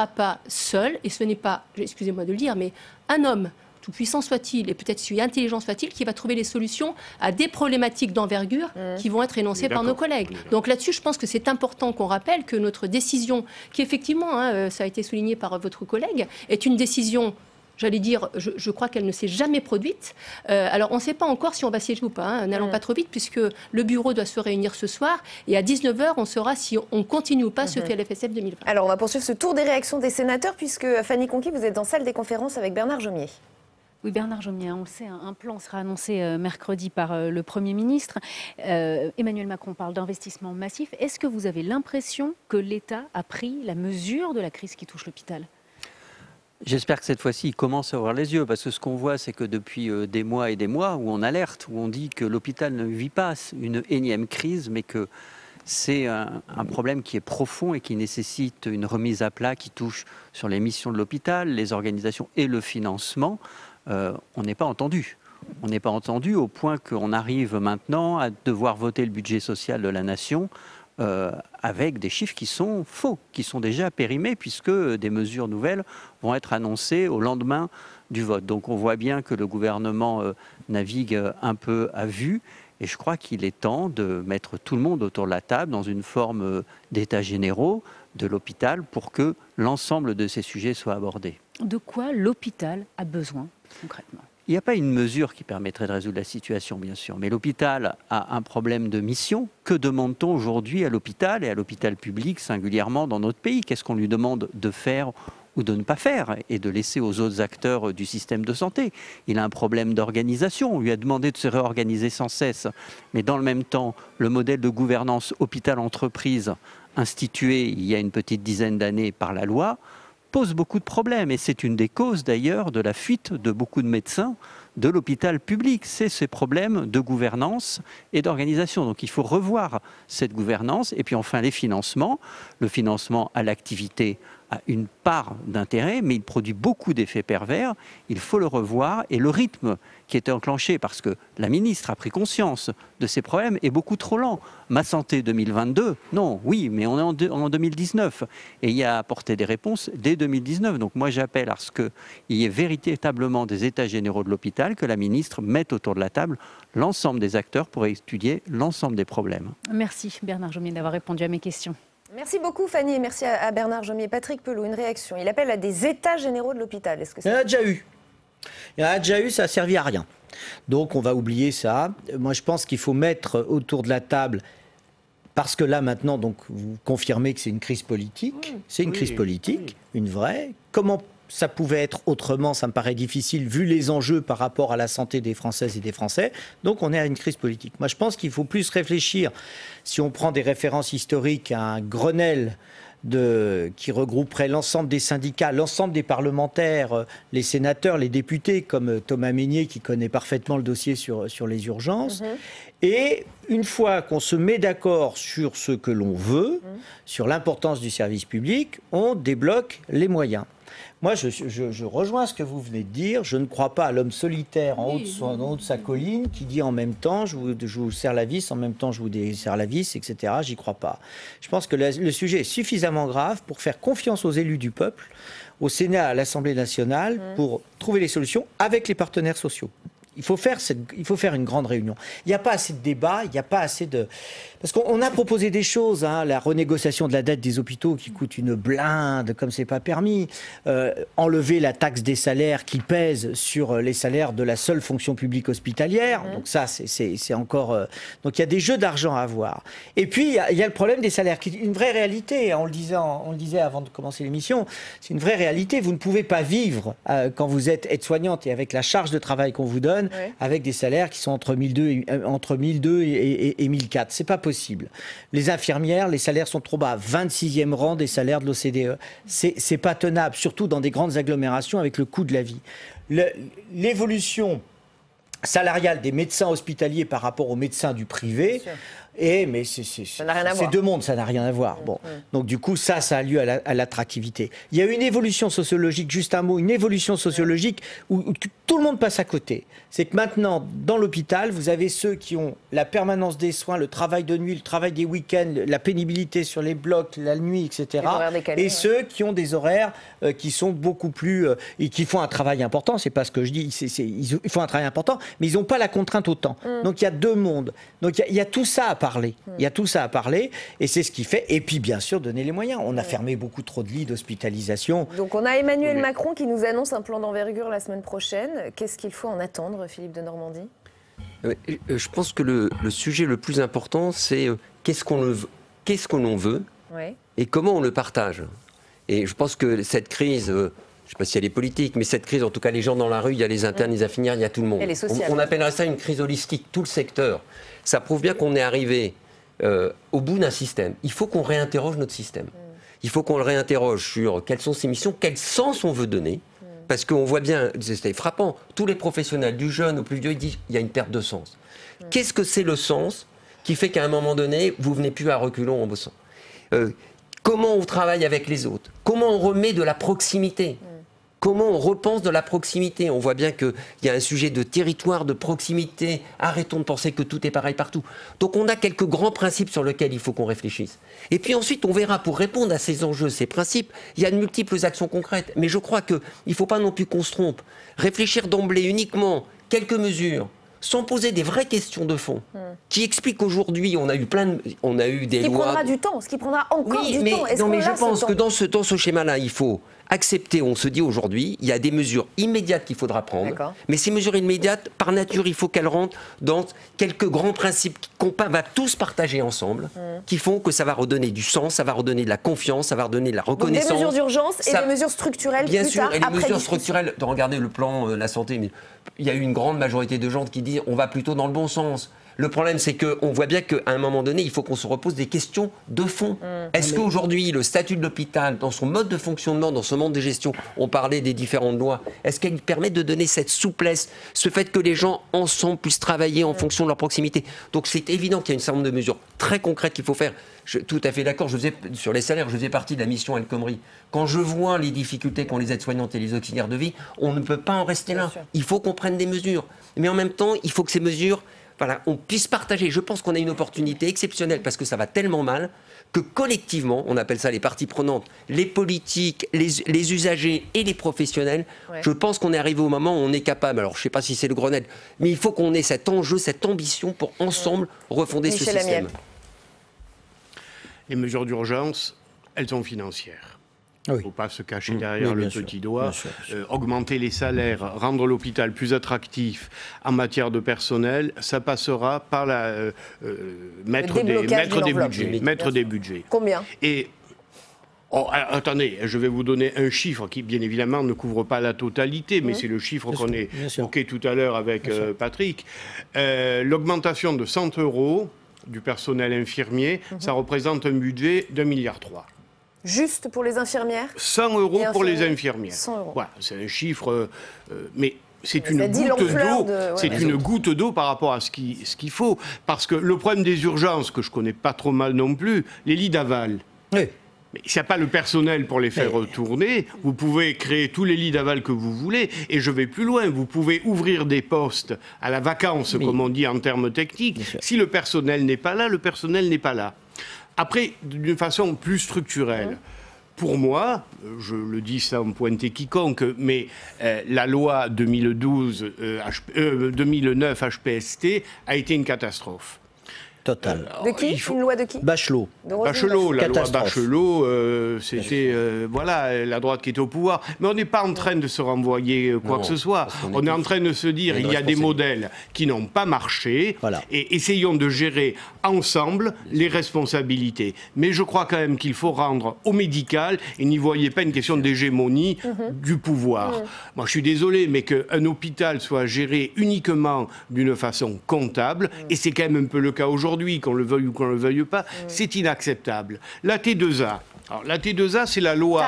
pas seul, et ce n'est pas, excusez-moi de le dire, mais un homme, tout puissant soit-il, et peut-être si intelligent soit-il, qui va trouver les solutions à des problématiques d'envergure qui vont être énoncées par nos collègues. Donc là-dessus, je pense que c'est important qu'on rappelle que notre décision, qui effectivement, ça a été souligné par votre collègue, est une décision... J'allais dire, je crois qu'elle ne s'est jamais produite. Alors, on ne sait pas encore si on va siéger ou pas. N'allons pas trop vite, puisque le bureau doit se réunir ce soir. Et à 19h, on saura si on continue ou pas ce PLFSF 2020. Alors, on va poursuivre ce tour des réactions des sénateurs, puisque Fanny Conquis, vous êtes en salle des conférences avec Bernard Jomier. Oui, Bernard Jomier, on le sait, un plan sera annoncé mercredi par le Premier ministre. Emmanuel Macron parle d'investissement massif. Est-ce que vous avez l'impression que l'État a pris la mesure de la crise qui touche l'hôpital ? J'espère que cette fois-ci, il commence à ouvrir les yeux, parce que ce qu'on voit, c'est que depuis des mois et des mois, où on alerte, où on dit que l'hôpital ne vit pas une énième crise, mais que c'est un problème qui est profond et qui nécessite une remise à plat qui touche sur les missions de l'hôpital, les organisations et le financement, on n'est pas entendu. On n'est pas entendu au point qu'on arrive maintenant à devoir voter le budget social de la nation avec des chiffres qui sont faux, qui sont déjà périmés, puisque des mesures nouvelles vont être annoncées au lendemain du vote. Donc on voit bien que le gouvernement navigue un peu à vue, et je crois qu'il est temps de mettre tout le monde autour de la table dans une forme d'états généraux de l'hôpital pour que l'ensemble de ces sujets soient abordés. De quoi l'hôpital a besoin concrètement ? Il n'y a pas une mesure qui permettrait de résoudre la situation, bien sûr, mais l'hôpital a un problème de mission. Que demande-t-on aujourd'hui à l'hôpital et à l'hôpital public singulièrement dans notre pays ? Qu'est-ce qu'on lui demande de faire ou de ne pas faire et de laisser aux autres acteurs du système de santé ? Il a un problème d'organisation. On lui a demandé de se réorganiser sans cesse, mais dans le même temps, le modèle de gouvernance hôpital-entreprise institué il y a une petite dizaine d'années par la loi pose beaucoup de problèmes, et c'est une des causes d'ailleurs de la fuite de beaucoup de médecins de l'hôpital public. C'est ces problèmes de gouvernance et d'organisation. Donc il faut revoir cette gouvernance, et puis enfin les financements. Le financement à l'activité a une part d'intérêt, mais il produit beaucoup d'effets pervers. Il faut le revoir, et le rythme qui était enclenché parce que la ministre a pris conscience de ces problèmes est beaucoup trop lent. Ma santé 2022, non, oui, mais on est en 2019 et il y a à apporter des réponses dès 2019. Donc moi j'appelle à ce qu'il y ait véritablement des états généraux de l'hôpital, que la ministre mette autour de la table l'ensemble des acteurs pour étudier l'ensemble des problèmes. Merci Bernard Jomier d'avoir répondu à mes questions. Merci beaucoup Fanny, et merci à Bernard Jomier. Patrick Pelloux, une réaction. Il appelle à des états généraux de l'hôpital. Est-ce que il y en a déjà eu. Il y en a déjà eu, ça n'a servi à rien. Donc on va oublier ça. Moi je pense qu'il faut mettre autour de la table, parce que là maintenant, donc, vous confirmez que c'est une crise politique, c'est une crise politique, une vraie. Comment ça pouvait être autrement, ça me paraît difficile, vu les enjeux par rapport à la santé des Françaises et des Français. Donc on est à une crise politique. Moi je pense qu'il faut plus réfléchir, si on prend des références historiques, à un Grenelle qui regrouperait l'ensemble des syndicats, l'ensemble des parlementaires, les sénateurs, les députés, comme Thomas Mesnier qui connaît parfaitement le dossier sur les urgences. Et une fois qu'on se met d'accord sur ce que l'on veut, sur l'importance du service public, on débloque les moyens. Moi, je rejoins ce que vous venez de dire. Je ne crois pas à l'homme solitaire en haut de sa colline qui dit en même temps je vous serre la vis, en même temps je vous desserre la vis, etc. J'y crois pas. Je pense que le sujet est suffisamment grave pour faire confiance aux élus du peuple, au Sénat, à l'Assemblée nationale, pour trouver les solutions avec les partenaires sociaux. Il faut faire une grande réunion. Il n'y a pas assez de débats, il n'y a pas assez de... Parce qu'on a proposé des choses, hein, la renégociation de la dette des hôpitaux qui coûte une blinde, comme c'est pas permis, enlever la taxe des salaires qui pèse sur les salaires de la seule fonction publique hospitalière. Donc ça, c'est encore... Donc il y a des jeux d'argent à avoir. Et puis, il y a le problème des salaires, qui est une vraie réalité. On le disait avant de commencer l'émission, c'est une vraie réalité. Vous ne pouvez pas vivre quand vous êtes aide-soignante et avec la charge de travail qu'on vous donne, avec des salaires qui sont entre 1002 et 1004. C'est pas possible. Les infirmières, les salaires sont trop bas. 26e rang des salaires de l'OCDE. C'est pas tenable, surtout dans des grandes agglomérations avec le coût de la vie. L'évolution salariale des médecins hospitaliers par rapport aux médecins du privé... mais c'est deux mondes, ça n'a rien à voir. Bon. Donc du coup, ça a lieu à l'attractivité. Il y a une évolution sociologique, juste un mot, une évolution sociologique où tout le monde passe à côté. C'est que maintenant, dans l'hôpital, vous avez ceux qui ont la permanence des soins, le travail de nuit, le travail des week-ends, la pénibilité sur les blocs, la nuit, etc. Et ceux qui ont des horaires qui sont beaucoup plus... et qui font un travail important, c'est pas ce que je dis, ils font un travail important, mais ils n'ont pas la contrainte au temps. Donc il y a deux mondes. Donc il y a tout ça à parler. Il y a tout ça à parler et c'est ce qui fait. Et puis bien sûr donner les moyens. On a fermé beaucoup trop de lits d'hospitalisation. Donc on a Emmanuel Macron qui nous annonce un plan d'envergure la semaine prochaine. Qu'est-ce qu'il faut en attendre, Philippe de Normandie ? Je pense que le sujet le plus important, c'est qu'est-ce qu'on veut et comment on le partage. Et je pense que cette crise... je ne sais pas si elle est politique, mais cette crise, en tout cas, les gens dans la rue, il y a les internes, les infirmières, il y a tout le monde. On appellerait ça une crise holistique, tout le secteur. Ça prouve bien qu'on est arrivé au bout d'un système. Il faut qu'on réinterroge notre système. Il faut qu'on le réinterroge sur quelles sont ses missions, quel sens on veut donner. Parce qu'on voit bien, c'est frappant, tous les professionnels, du jeune au plus vieux, ils disent qu'il y a une perte de sens. Qu'est-ce que c'est le sens qui fait qu'à un moment donné, vous ne venez plus à reculons en bossant Comment on travaille avec les autres? Comment on remet de la proximité? Comment on repense de la proximité? On voit bien qu'il y a un sujet de territoire, de proximité. Arrêtons de penser que tout est pareil partout. Donc on a quelques grands principes sur lesquels il faut qu'on réfléchisse. Et puis ensuite, on verra, pour répondre à ces enjeux, ces principes, il y a de multiples actions concrètes. Mais je crois qu'il ne faut pas non plus qu'on se trompe. Réfléchir d'emblée uniquement quelques mesures, sans poser des vraies questions de fond, qui expliquent qu'aujourd'hui, on a eu des lois... Ce qui prendra du temps, ce qui prendra encore du temps. Non, mais je pense que dans ce schéma-là, il faut accepter, on se dit aujourd'hui, il y a des mesures immédiates qu'il faudra prendre, mais ces mesures immédiates, par nature, il faut qu'elles rentrent dans quelques grands principes qu'on va tous partager ensemble, qui font que ça va redonner du sens, ça va redonner de la confiance, ça va redonner de la reconnaissance. Donc des mesures d'urgence et des mesures structurelles bien plus sûr, tard, et les après mesures discussion. structurelles, de regarder le plan la santé, mais il y a eu une grande majorité de gens qui disent on va plutôt dans le bon sens. Le problème, c'est qu'on voit bien qu'à un moment donné, il faut qu'on se repose des questions de fond. Est-ce qu'aujourd'hui, le statut de l'hôpital, dans son mode de fonctionnement, dans son mode de gestion, on parlait des différentes lois, est-ce qu'elle permet de donner cette souplesse, ce fait que les gens, ensemble, puissent travailler en fonction de leur proximité? Donc c'est évident qu'il y a un certain nombre de mesures très concrètes qu'il faut faire. Je suis tout à fait d'accord, sur les salaires, je faisais partie de la mission El Khomri. Quand je vois les difficultés qu'ont les aides-soignantes et les auxiliaires de vie, on ne peut pas en rester là. Il faut qu'on prenne des mesures. Mais en même temps, il faut que ces mesures... Voilà, on puisse partager. Je pense qu'on a une opportunité exceptionnelle parce que ça va tellement mal que collectivement, on appelle ça les parties prenantes, les politiques, les usagers et les professionnels, je pense qu'on est arrivé au moment où on est capable, alors je ne sais pas si c'est le Grenelle, mais il faut qu'on ait cet enjeu, cette ambition pour ensemble refonder ce système. Les mesures d'urgence, elles sont financières. Il ne faut pas se cacher derrière le petit doigt. Augmenter les salaires, rendre l'hôpital plus attractif en matière de personnel, ça passera par mettre des budgets. Combien ? Attendez, je vais vous donner un chiffre qui, bien évidemment, ne couvre pas la totalité, mais c'est le chiffre qu'on est évoqué tout à l'heure avec Patrick. L'augmentation de 100 € du personnel infirmier, ça représente un budget d'1,3 milliard. Juste pour les infirmières ? 100 € pour les infirmières. 100 €. Voilà, c'est un chiffre, mais c'est une goutte d'eau. C'est une goutte d'eau par rapport à ce qu'il faut. Parce que le problème des urgences, que je connais pas trop mal non plus, les lits d'aval. Oui. Mais s'il n'y a pas le personnel pour les faire retourner, vous pouvez créer tous les lits d'aval que vous voulez. Et je vais plus loin, vous pouvez ouvrir des postes à la vacance, comme on dit en termes techniques. Si le personnel n'est pas là, le personnel n'est pas là. Après, d'une façon plus structurelle, pour moi, je le dis sans pointer quiconque, mais la loi 2009 HPST a été une catastrophe. Total. De qui ? Une loi de qui ? Bachelot. Bachelot, la loi Bachelot, c'était la droite qui était au pouvoir. Mais on n'est pas en train de se renvoyer quoi que ce soit. On est en train de se dire il y a des modèles qui n'ont pas marché et essayons de gérer ensemble les responsabilités. Mais je crois quand même qu'il faut rendre au médical, et n'y voyez pas une question d'hégémonie du pouvoir. Moi, je suis désolé, mais qu'un hôpital soit géré uniquement d'une façon comptable, et c'est quand même un peu le cas aujourd'hui, qu'on le veuille ou qu'on ne le veuille pas, c'est inacceptable. La T2A, alors, la T2A, c'est la loi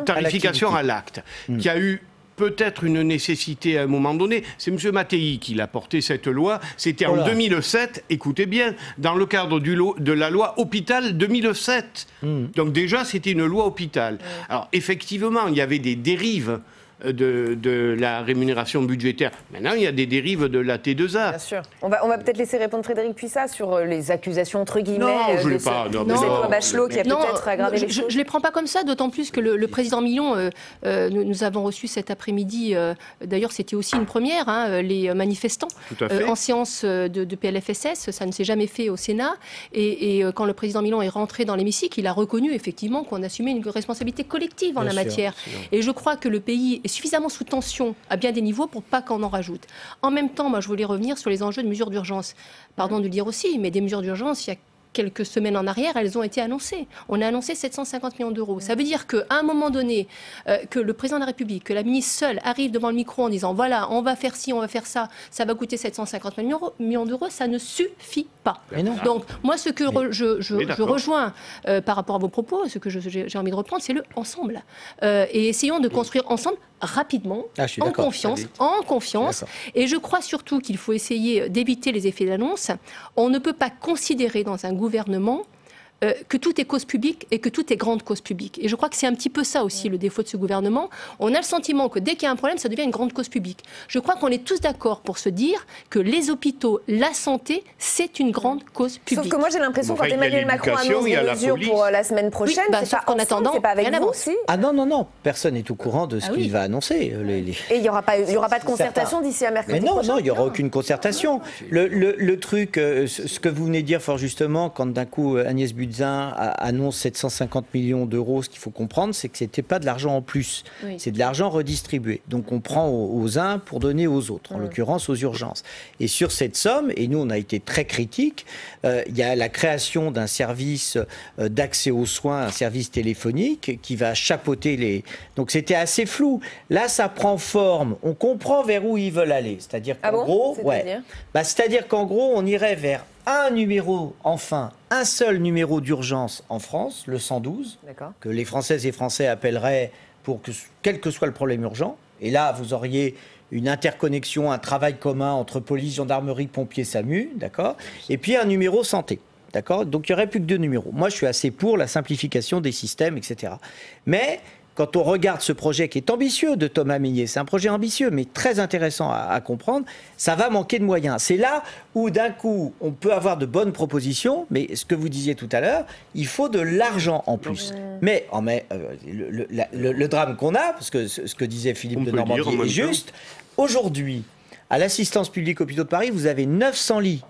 tarification à l'acte, qui a eu peut-être une nécessité à un moment donné. C'est M. Mattei qui l'a porté, cette loi. C'était en 2007, écoutez bien, dans le cadre de la loi Hôpital 2007. Donc déjà, c'était une loi Hôpital. Alors effectivement, il y avait des dérives de la rémunération budgétaire. Maintenant, il y a des dérives de la T2A. Bien sûr. On va peut-être laisser répondre Frédérique Puissat sur les accusations, entre guillemets, de cette loi Bachelot qui a peut-être aggravé les choses. Je ne les prends pas comme ça, d'autant plus que le président Millon, nous avons reçu cet après-midi, d'ailleurs c'était aussi une première, les manifestants en séance de PLFSS, ça ne s'est jamais fait au Sénat, et quand le président Millon est rentré dans l'hémicycle, il a reconnu effectivement qu'on assumait une responsabilité collective en la matière. Et je crois que le pays est suffisamment sous tension à bien des niveaux pour pas qu'on en rajoute. En même temps, moi, je voulais revenir sur les enjeux de mesures d'urgence. Pardon de le dire aussi, mais des mesures d'urgence, il y a quelques semaines en arrière, elles ont été annoncées. On a annoncé 750 millions d'euros. Ça veut dire qu'à un moment donné, que le président de la République, que la ministre seule arrive devant le micro en disant voilà, on va faire ci, on va faire ça, ça va coûter 750 millions d'euros, ça ne suffit pas. Donc, moi, ce que je rejoins par rapport à vos propos, ce que j'ai envie de reprendre, c'est le ensemble. Et essayons de construire ensemble rapidement, en confiance. Et je crois surtout qu'il faut essayer d'éviter les effets d'annonce. On ne peut pas considérer dans un gouvernement que tout est cause publique et que tout est grande cause publique. Et je crois que c'est un petit peu ça aussi le défaut de ce gouvernement. On a le sentiment que dès qu'il y a un problème, ça devient une grande cause publique. Je crois qu'on est tous d'accord pour se dire que les hôpitaux, la santé, c'est une grande cause publique. Sauf que moi j'ai l'impression quand Emmanuel Macron annonce des mesures pour la semaine prochaine, c'est pas en attendant, c'est pas avec vous aussi. Ah non, personne n'est au courant de ce qu'il va annoncer. Et il n'y aura pas de concertation d'ici à mercredi prochain. Non, il n'y aura aucune concertation. Le truc, ce que vous venez de dire fort justement, quand d'un coup Agnès Buzyn annonce 750 millions d'euros, ce qu'il faut comprendre, c'est que ce n'était pas de l'argent en plus, c'est de l'argent redistribué. Donc on prend aux uns pour donner aux autres, en l'occurrence aux urgences. Et sur cette somme, et nous on a été très critiques, il y a la création d'un service d'accès aux soins, un service téléphonique qui va chapeauter les... Donc c'était assez flou. Là ça prend forme, on comprend vers où ils veulent aller. C'est-à-dire qu'en gros, c'est-à-dire qu'en gros on irait vers un numéro, enfin, un seul numéro d'urgence en France, le 112, que les Françaises et Français appelleraient pour que, quel que soit le problème urgent. Et là, vous auriez une interconnexion, un travail commun entre police, gendarmerie, pompiers, SAMU, d'accord ? Et puis un numéro santé, d'accord ? Donc il n'y aurait plus que 2 numéros. Moi, je suis assez pour la simplification des systèmes, etc. Mais... quand on regarde ce projet qui est ambitieux de Thomas Mesnier, c'est un projet ambitieux mais très intéressant à comprendre, ça va manquer de moyens. C'est là où d'un coup on peut avoir de bonnes propositions, mais ce que vous disiez tout à l'heure, il faut de l'argent en plus. Mais le drame qu'on a, parce que ce que disait Philippe de Normandie est juste, aujourd'hui, à l'assistance publique hôpitaux de Paris, vous avez 900 lits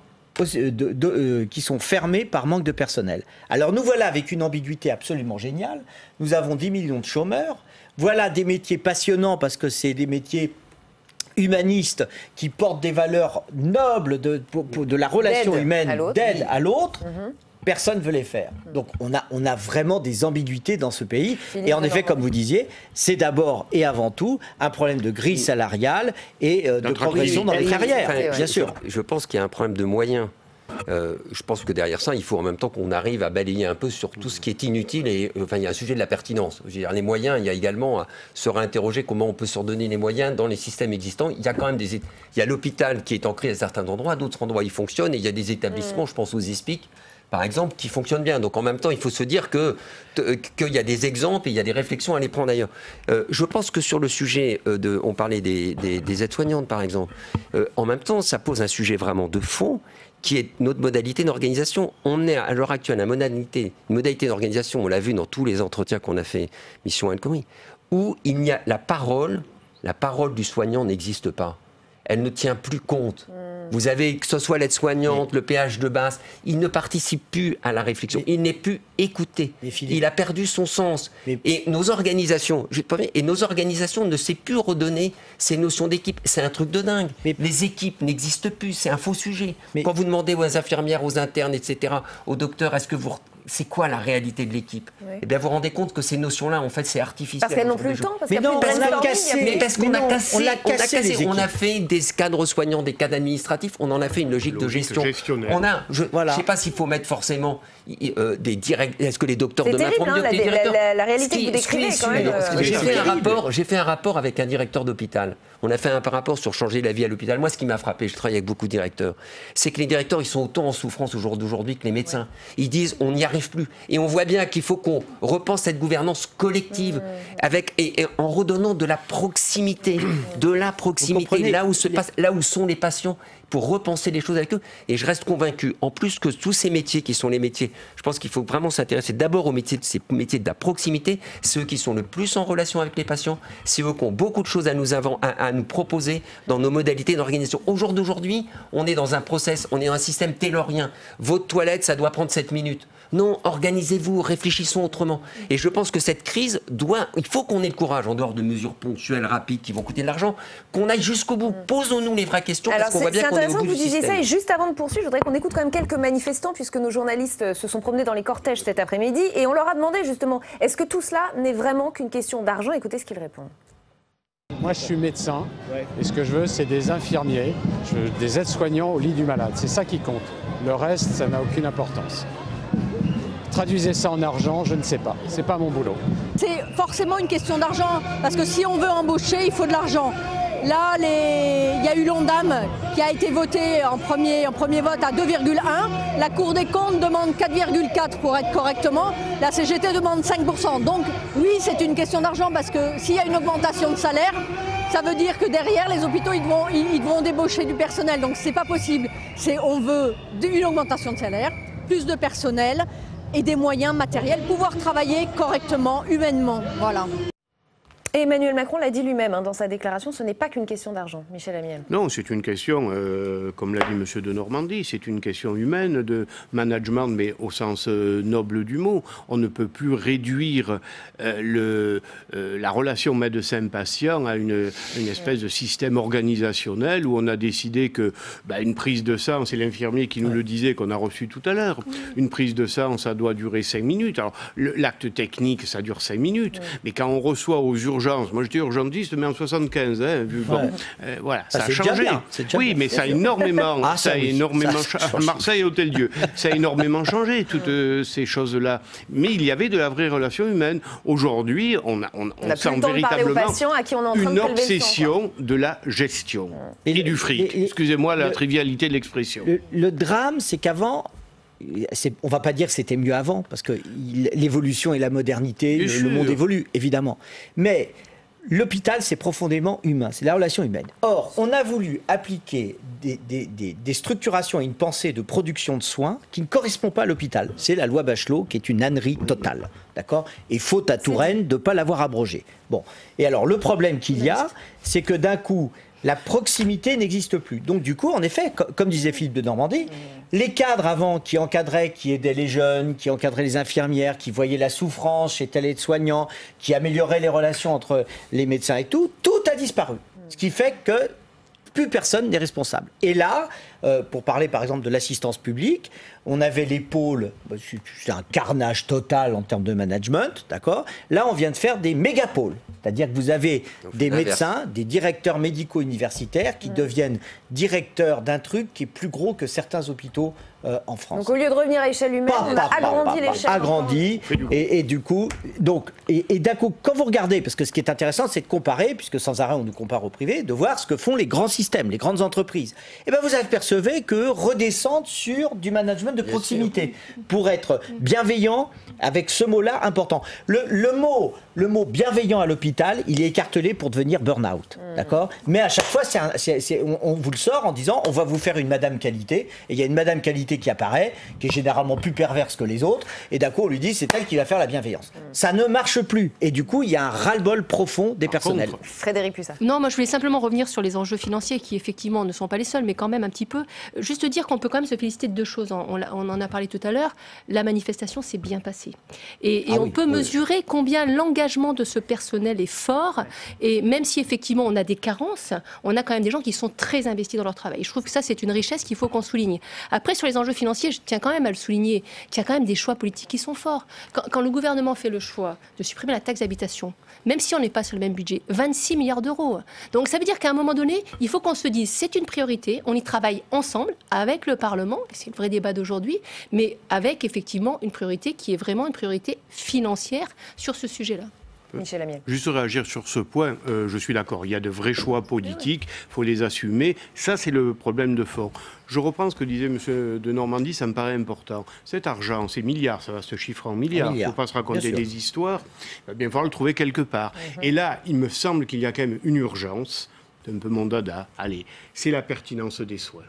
qui sont fermés par manque de personnel. Alors nous voilà avec une ambiguïté absolument géniale. Nous avons 10 millions de chômeurs. Voilà des métiers passionnants parce que c'est des métiers humanistes qui portent des valeurs nobles de la relation humaine, d'aide à l'autre. Personne ne veut les faire. Donc on a vraiment des ambiguïtés dans ce pays. Et en effet, comme vous disiez, c'est d'abord et avant tout un problème de grille salariale et de progression dans les carrières, bien sûr. Je pense qu'il y a un problème de moyens. Je pense que derrière ça, il faut en même temps qu'on arrive à balayer un peu sur tout ce qui est inutile. Et enfin, il y a un sujet de la pertinence. Je veux dire, les moyens, il y a également à se réinterroger comment on peut se redonner les moyens dans les systèmes existants. Il y a quand même il y a l'hôpital qui est ancré à certains endroits, à d'autres endroits il fonctionne, et il y a des établissements, je pense aux ESPIC, par exemple, qui fonctionnent bien. Donc en même temps, il faut se dire qu'il y a des exemples et il y a des réflexions à les prendre ailleurs. Je pense que sur le sujet, on parlait des aides-soignantes, par exemple, en même temps, ça pose un sujet vraiment de fond, qui est notre modalité d'organisation. On est à l'heure actuelle à une modalité d'organisation, on l'a vu dans tous les entretiens qu'on a fait, Mission El Khomri, où il y a la parole du soignant n'existe pas. Elle ne tient plus compte. Vous avez, que ce soit l'aide-soignante, le PH de base, il ne participe plus à la réflexion. Il n'est plus écouté. Il a perdu son sens. Et nos organisations, ne savent plus redonner ces notions d'équipe. C'est un truc de dingue. Les équipes n'existent plus. C'est un faux sujet. Quand vous demandez aux infirmières, aux internes, etc., aux docteurs, c'est quoi la réalité de l'équipe ? Eh bien, vous vous rendez compte que ces notions-là, en fait, c'est artificiel. Parce qu'elles n'ont plus le temps. Mais non, on l'a cassé. Mais parce qu'on a cassé. On a fait des cadres soignants, des cadres administratifs. On en a fait une logique de gestion. Je ne sais pas s'il faut mettre forcément des directs. Est-ce que les docteurs demain feront mieux que les directeurs ? La réalité que vous décrivez, quand même. J'ai fait un rapport avec un directeur d'hôpital. On a fait un rapport sur changer la vie à l'hôpital. Moi, ce qui m'a frappé, je travaille avec beaucoup de directeurs, c'est que les directeurs, ils sont autant en souffrance aujourd'hui que les médecins. Ils disent, on n'y arrive plus. Et on voit bien qu'il faut qu'on repense cette gouvernance collective et en redonnant de la proximité, là où sont les patients, pour repenser les choses avec eux. Et je reste convaincu, en plus que tous ces métiers qui sont les métiers, je pense qu'il faut vraiment s'intéresser d'abord aux métiers, ces métiers de la proximité, ceux qui sont le plus en relation avec les patients, c'est eux qui ont beaucoup de choses à nous proposer dans nos modalités d'organisation. Au jour d'aujourd'hui, on est dans un process, on est dans un système taylorien. Votre toilette, ça doit prendre 7 minutes. Non, organisez-vous, réfléchissons autrement. Et je pense que cette crise il faut qu'on ait le courage, en dehors de mesures ponctuelles, rapides, qui vont coûter de l'argent, qu'on aille jusqu'au bout. Posons-nous les vraies questions, parce qu'on voit bien qu'on est au bout du système. C'est intéressant que vous disiez ça, et juste avant de poursuivre, je voudrais qu'on écoute quand même quelques manifestants, puisque nos journalistes se sont promenés dans les cortèges cet après-midi, et on leur a demandé justement, est-ce que tout cela n'est vraiment qu'une question d'argent ? Écoutez ce qu'ils répondent. Moi, je suis médecin, et ce que je veux, c'est des infirmiers, des aides-soignants au lit du malade. C'est ça qui compte. Le reste, ça n'a aucune importance. Traduisez ça en argent, je ne sais pas. C'est pas mon boulot. C'est forcément une question d'argent, parce que si on veut embaucher, il faut de l'argent. Là, il y a eu l'Ondam qui a été voté en premier vote à 2,1. La Cour des comptes demande 4,4 pour être correctement. La CGT demande 5%. Donc oui, c'est une question d'argent, parce que s'il y a une augmentation de salaire, ça veut dire que derrière, les hôpitaux, ils devront débaucher du personnel. Donc c'est pas possible. On veut une augmentation de salaire, plus de personnel et des moyens matériels, pouvoir travailler correctement, humainement. Voilà. Et Emmanuel Macron l'a dit lui-même dans sa déclaration, ce n'est pas qu'une question d'argent. Michel Amiel. Non, c'est une question, comme l'a dit M. de Normandie, c'est une question humaine, de management, mais au sens noble du mot. On ne peut plus réduire la relation médecin-patient à une espèce de système organisationnel où on a décidé que une prise de sang, c'est l'infirmier qui nous le disait, qu'on a reçu tout à l'heure, une prise de sang, ça doit durer 5 minutes. Alors, l'acte technique, ça dure 5 minutes, mais quand on reçoit aux urgences, moi j'étais urgentiste, mais en 75, voilà, ça a changé. Oui, mais ça a énormément, Marseille Hôtel-Dieu, ça a énormément changé, toutes ces choses-là. Mais il y avait de la vraie relation humaine. Aujourd'hui, on sent véritablement une obsession de la gestion et du fric. Excusez-moi la trivialité de l'expression. Le drame, c'est qu'avant, on ne va pas dire que c'était mieux avant, parce que l'évolution et la modernité, le monde évolue, évidemment. Mais l'hôpital, c'est profondément humain, c'est la relation humaine. Or, on a voulu appliquer des structurations et une pensée de production de soins qui ne correspond pas à l'hôpital. C'est la loi Bachelot, qui est une ânerie totale. D'accord ? Et faute à Touraine de ne pas l'avoir abrogée. Bon. Et alors, le problème qu'il y a, c'est que d'un coup, La proximité n'existe plus. Donc du coup, en effet, comme disait Philippe de Normandie, les cadres avant qui encadraient, qui aidaient les jeunes, qui encadraient les infirmières, qui voyaient la souffrance chez tel aide-soignant, qui amélioraient les relations entre les médecins et tout a disparu. Ce qui fait que plus personne n'est responsable. Et là, pour parler par exemple de l'assistance publique, on avait les pôles, c'est un carnage total en termes de management, d'accord ? Là, on vient de faire des mégapôles. C'est-à-dire que vous avez des médecins, des directeurs médicaux universitaires qui deviennent directeurs d'un truc qui est plus gros que certains hôpitaux en France. Donc au lieu de revenir à l'échelle humaine, on a agrandi l'échelle. Agrandi, et du coup, d'un coup, quand vous regardez, parce que ce qui est intéressant, c'est de comparer, puisque sans arrêt on nous compare au privé, de voir ce que font les grands systèmes, les grandes entreprises. Et bien vous apercevez que redescendre sur du management de proximité, pour être bienveillant, avec ce mot-là important. Le mot bienveillant à l'hôpital, il est écartelé pour devenir burn-out, d'accord ? Mais à chaque fois, on vous le sort en disant, on va vous faire une madame qualité, et il y a une madame qualité qui apparaît, qui est généralement plus perverse que les autres, et d'un coup on lui dit c'est elle qui va faire la bienveillance. Ça ne marche plus, et du coup il y a un ras-le-bol profond des personnels. Frédéric Puissat. Non, moi je voulais simplement revenir sur les enjeux financiers qui effectivement ne sont pas les seuls, mais quand même un petit peu. Juste dire qu'on peut quand même se féliciter de deux choses. On en a parlé tout à l'heure. La manifestation s'est bien passée. Et on peut mesurer combien l'engagement de ce personnel est fort. Et même si effectivement on a des carences, on a quand même des gens qui sont très investis dans leur travail. Et je trouve que ça c'est une richesse qu'il faut qu'on souligne. Après sur les enjeux financiers, je tiens quand même à le souligner, qu'il y a quand même des choix politiques qui sont forts. Quand le gouvernement fait le choix de supprimer la taxe d'habitation, même si on n'est pas sur le même budget, 26 milliards d'euros. Donc ça veut dire qu'à un moment donné, il faut qu'on se dise c'est une priorité, on y travaille ensemble avec le Parlement, c'est le vrai débat d'aujourd'hui, mais avec effectivement une priorité qui est vraiment une priorité financière sur ce sujet-là. Michel Amiel. Juste réagir sur ce point, je suis d'accord, il y a de vrais choix politiques, il faut les assumer, ça c'est le problème de fond. Je reprends ce que disait M. de Normandie, ça me paraît important. Cet argent, ces milliards, ça va se chiffrer en milliards, il ne faut pas se raconter des histoires, il va bien falloir le trouver quelque part. Et là, il me semble qu'il y a quand même une urgence, c'est un peu mon dada, allez, c'est la pertinence des soins.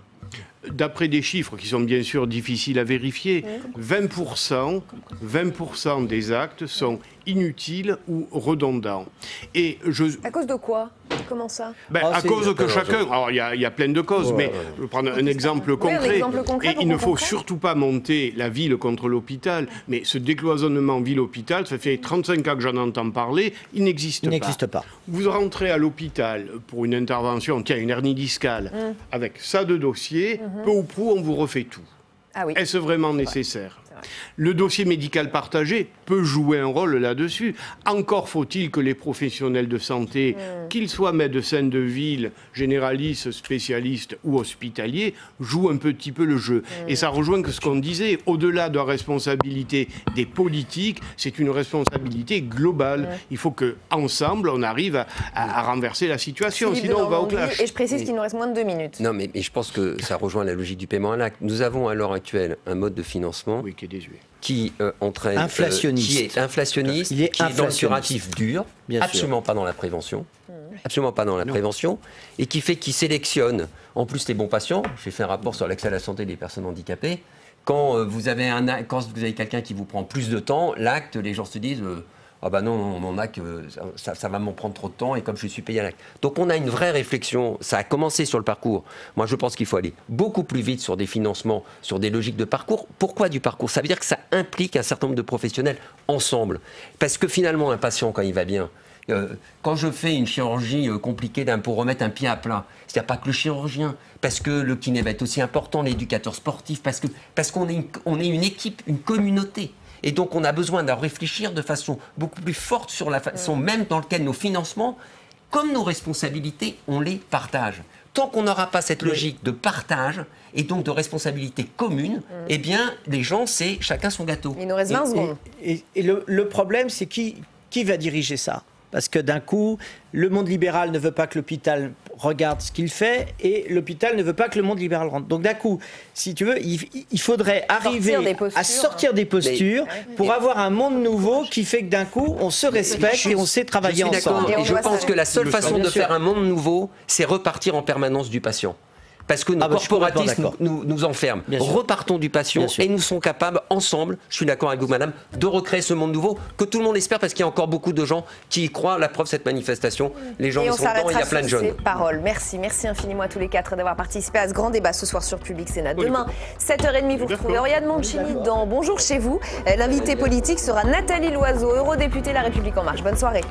D'après des chiffres qui sont bien sûr difficiles à vérifier, 20% des actes sont inutiles ou redondants. Et à cause de quoi ? Comment ça ? À cause que chacun... Alors, il y a plein de causes, mais je vais prendre un exemple concret. Et il ne faut surtout pas monter la ville contre l'hôpital, mais ce décloisonnement ville-hôpital, ça fait 35 ans que j'en entends parler, il n'existe pas. Vous rentrez à l'hôpital pour une intervention, une hernie discale, avec ça de dossier, peu ou prou, on vous refait tout. Ah oui. Est-ce vraiment nécessaire ? Le dossier médical partagé peut jouer un rôle là-dessus. Encore faut-il que les professionnels de santé, qu'ils soient médecins de ville, généralistes, spécialistes ou hospitaliers, jouent un petit peu le jeu. Et ça rejoint que ce qu'on disait, au-delà de la responsabilité des politiques, c'est une responsabilité globale. Il faut qu'ensemble, on arrive à renverser la situation, sinon on va au clash. Et je précise qu'il nous reste moins de 2 minutes. Non, mais je pense que ça rejoint la logique du paiement à l'acte. Nous avons à l'heure actuelle un mode de financement qui entraîne, qui est inflationniste, qui est dans le curatif dur, absolument pas dans la prévention, et qui fait qu'il sélectionne en plus les bons patients. J'ai fait un rapport sur l'accès à la santé des personnes handicapées. Quand vous avez quelqu'un qui vous prend plus de temps, l'acte, les gens se disent ah ben non, mon acte, ça va m'en prendre trop de temps, et comme je suis payé à l'acte. Donc on a une vraie réflexion, ça a commencé sur le parcours. Moi je pense qu'il faut aller beaucoup plus vite sur des financements, sur des logiques de parcours. Pourquoi du parcours ? Ça veut dire que ça implique un certain nombre de professionnels ensemble. Parce que finalement un patient, quand il va bien, quand je fais une chirurgie compliquée pour remettre un pied à plat, c'est-à-dire pas que le chirurgien, parce que le kiné va être aussi important, l'éducateur sportif, parce qu'on est une équipe, une communauté. Et donc, on a besoin de réfléchir de façon beaucoup plus forte sur la façon même dans laquelle nos financements, comme nos responsabilités, on les partage. Tant qu'on n'aura pas cette logique de partage et donc de responsabilité commune, eh bien, les gens, c'est chacun son gâteau. Il nous reste 20 secondes. Et le problème, c'est qui va diriger ça ? Parce que d'un coup, le monde libéral ne veut pas que l'hôpital regarde ce qu'il fait, et l'hôpital ne veut pas que le monde libéral rentre. Donc d'un coup, si tu veux, il faudrait arriver à sortir des postures pour avoir un monde nouveau qui fait que d'un coup, on se respecte et on sait travailler ensemble. Et je pense que la seule façon de faire un monde nouveau, c'est repartir en permanence du patient. parce que nos corporatistes nous enferment. Repartons du patient et nous sommes capables, ensemble, je suis d'accord avec vous, madame, de recréer ce monde nouveau que tout le monde espère, parce qu'il y a encore beaucoup de gens qui y croient. La preuve, cette manifestation, les gens y sont dedans, il y a plein de jeunes. Paroles. Merci infiniment à tous les quatre d'avoir participé à ce grand débat ce soir sur Public Sénat. Demain, 7h30, vous retrouvez Oriane Mancini dans Bonjour chez vous. L'invité politique sera Nathalie Loiseau, eurodéputée La République En Marche. Bonne soirée.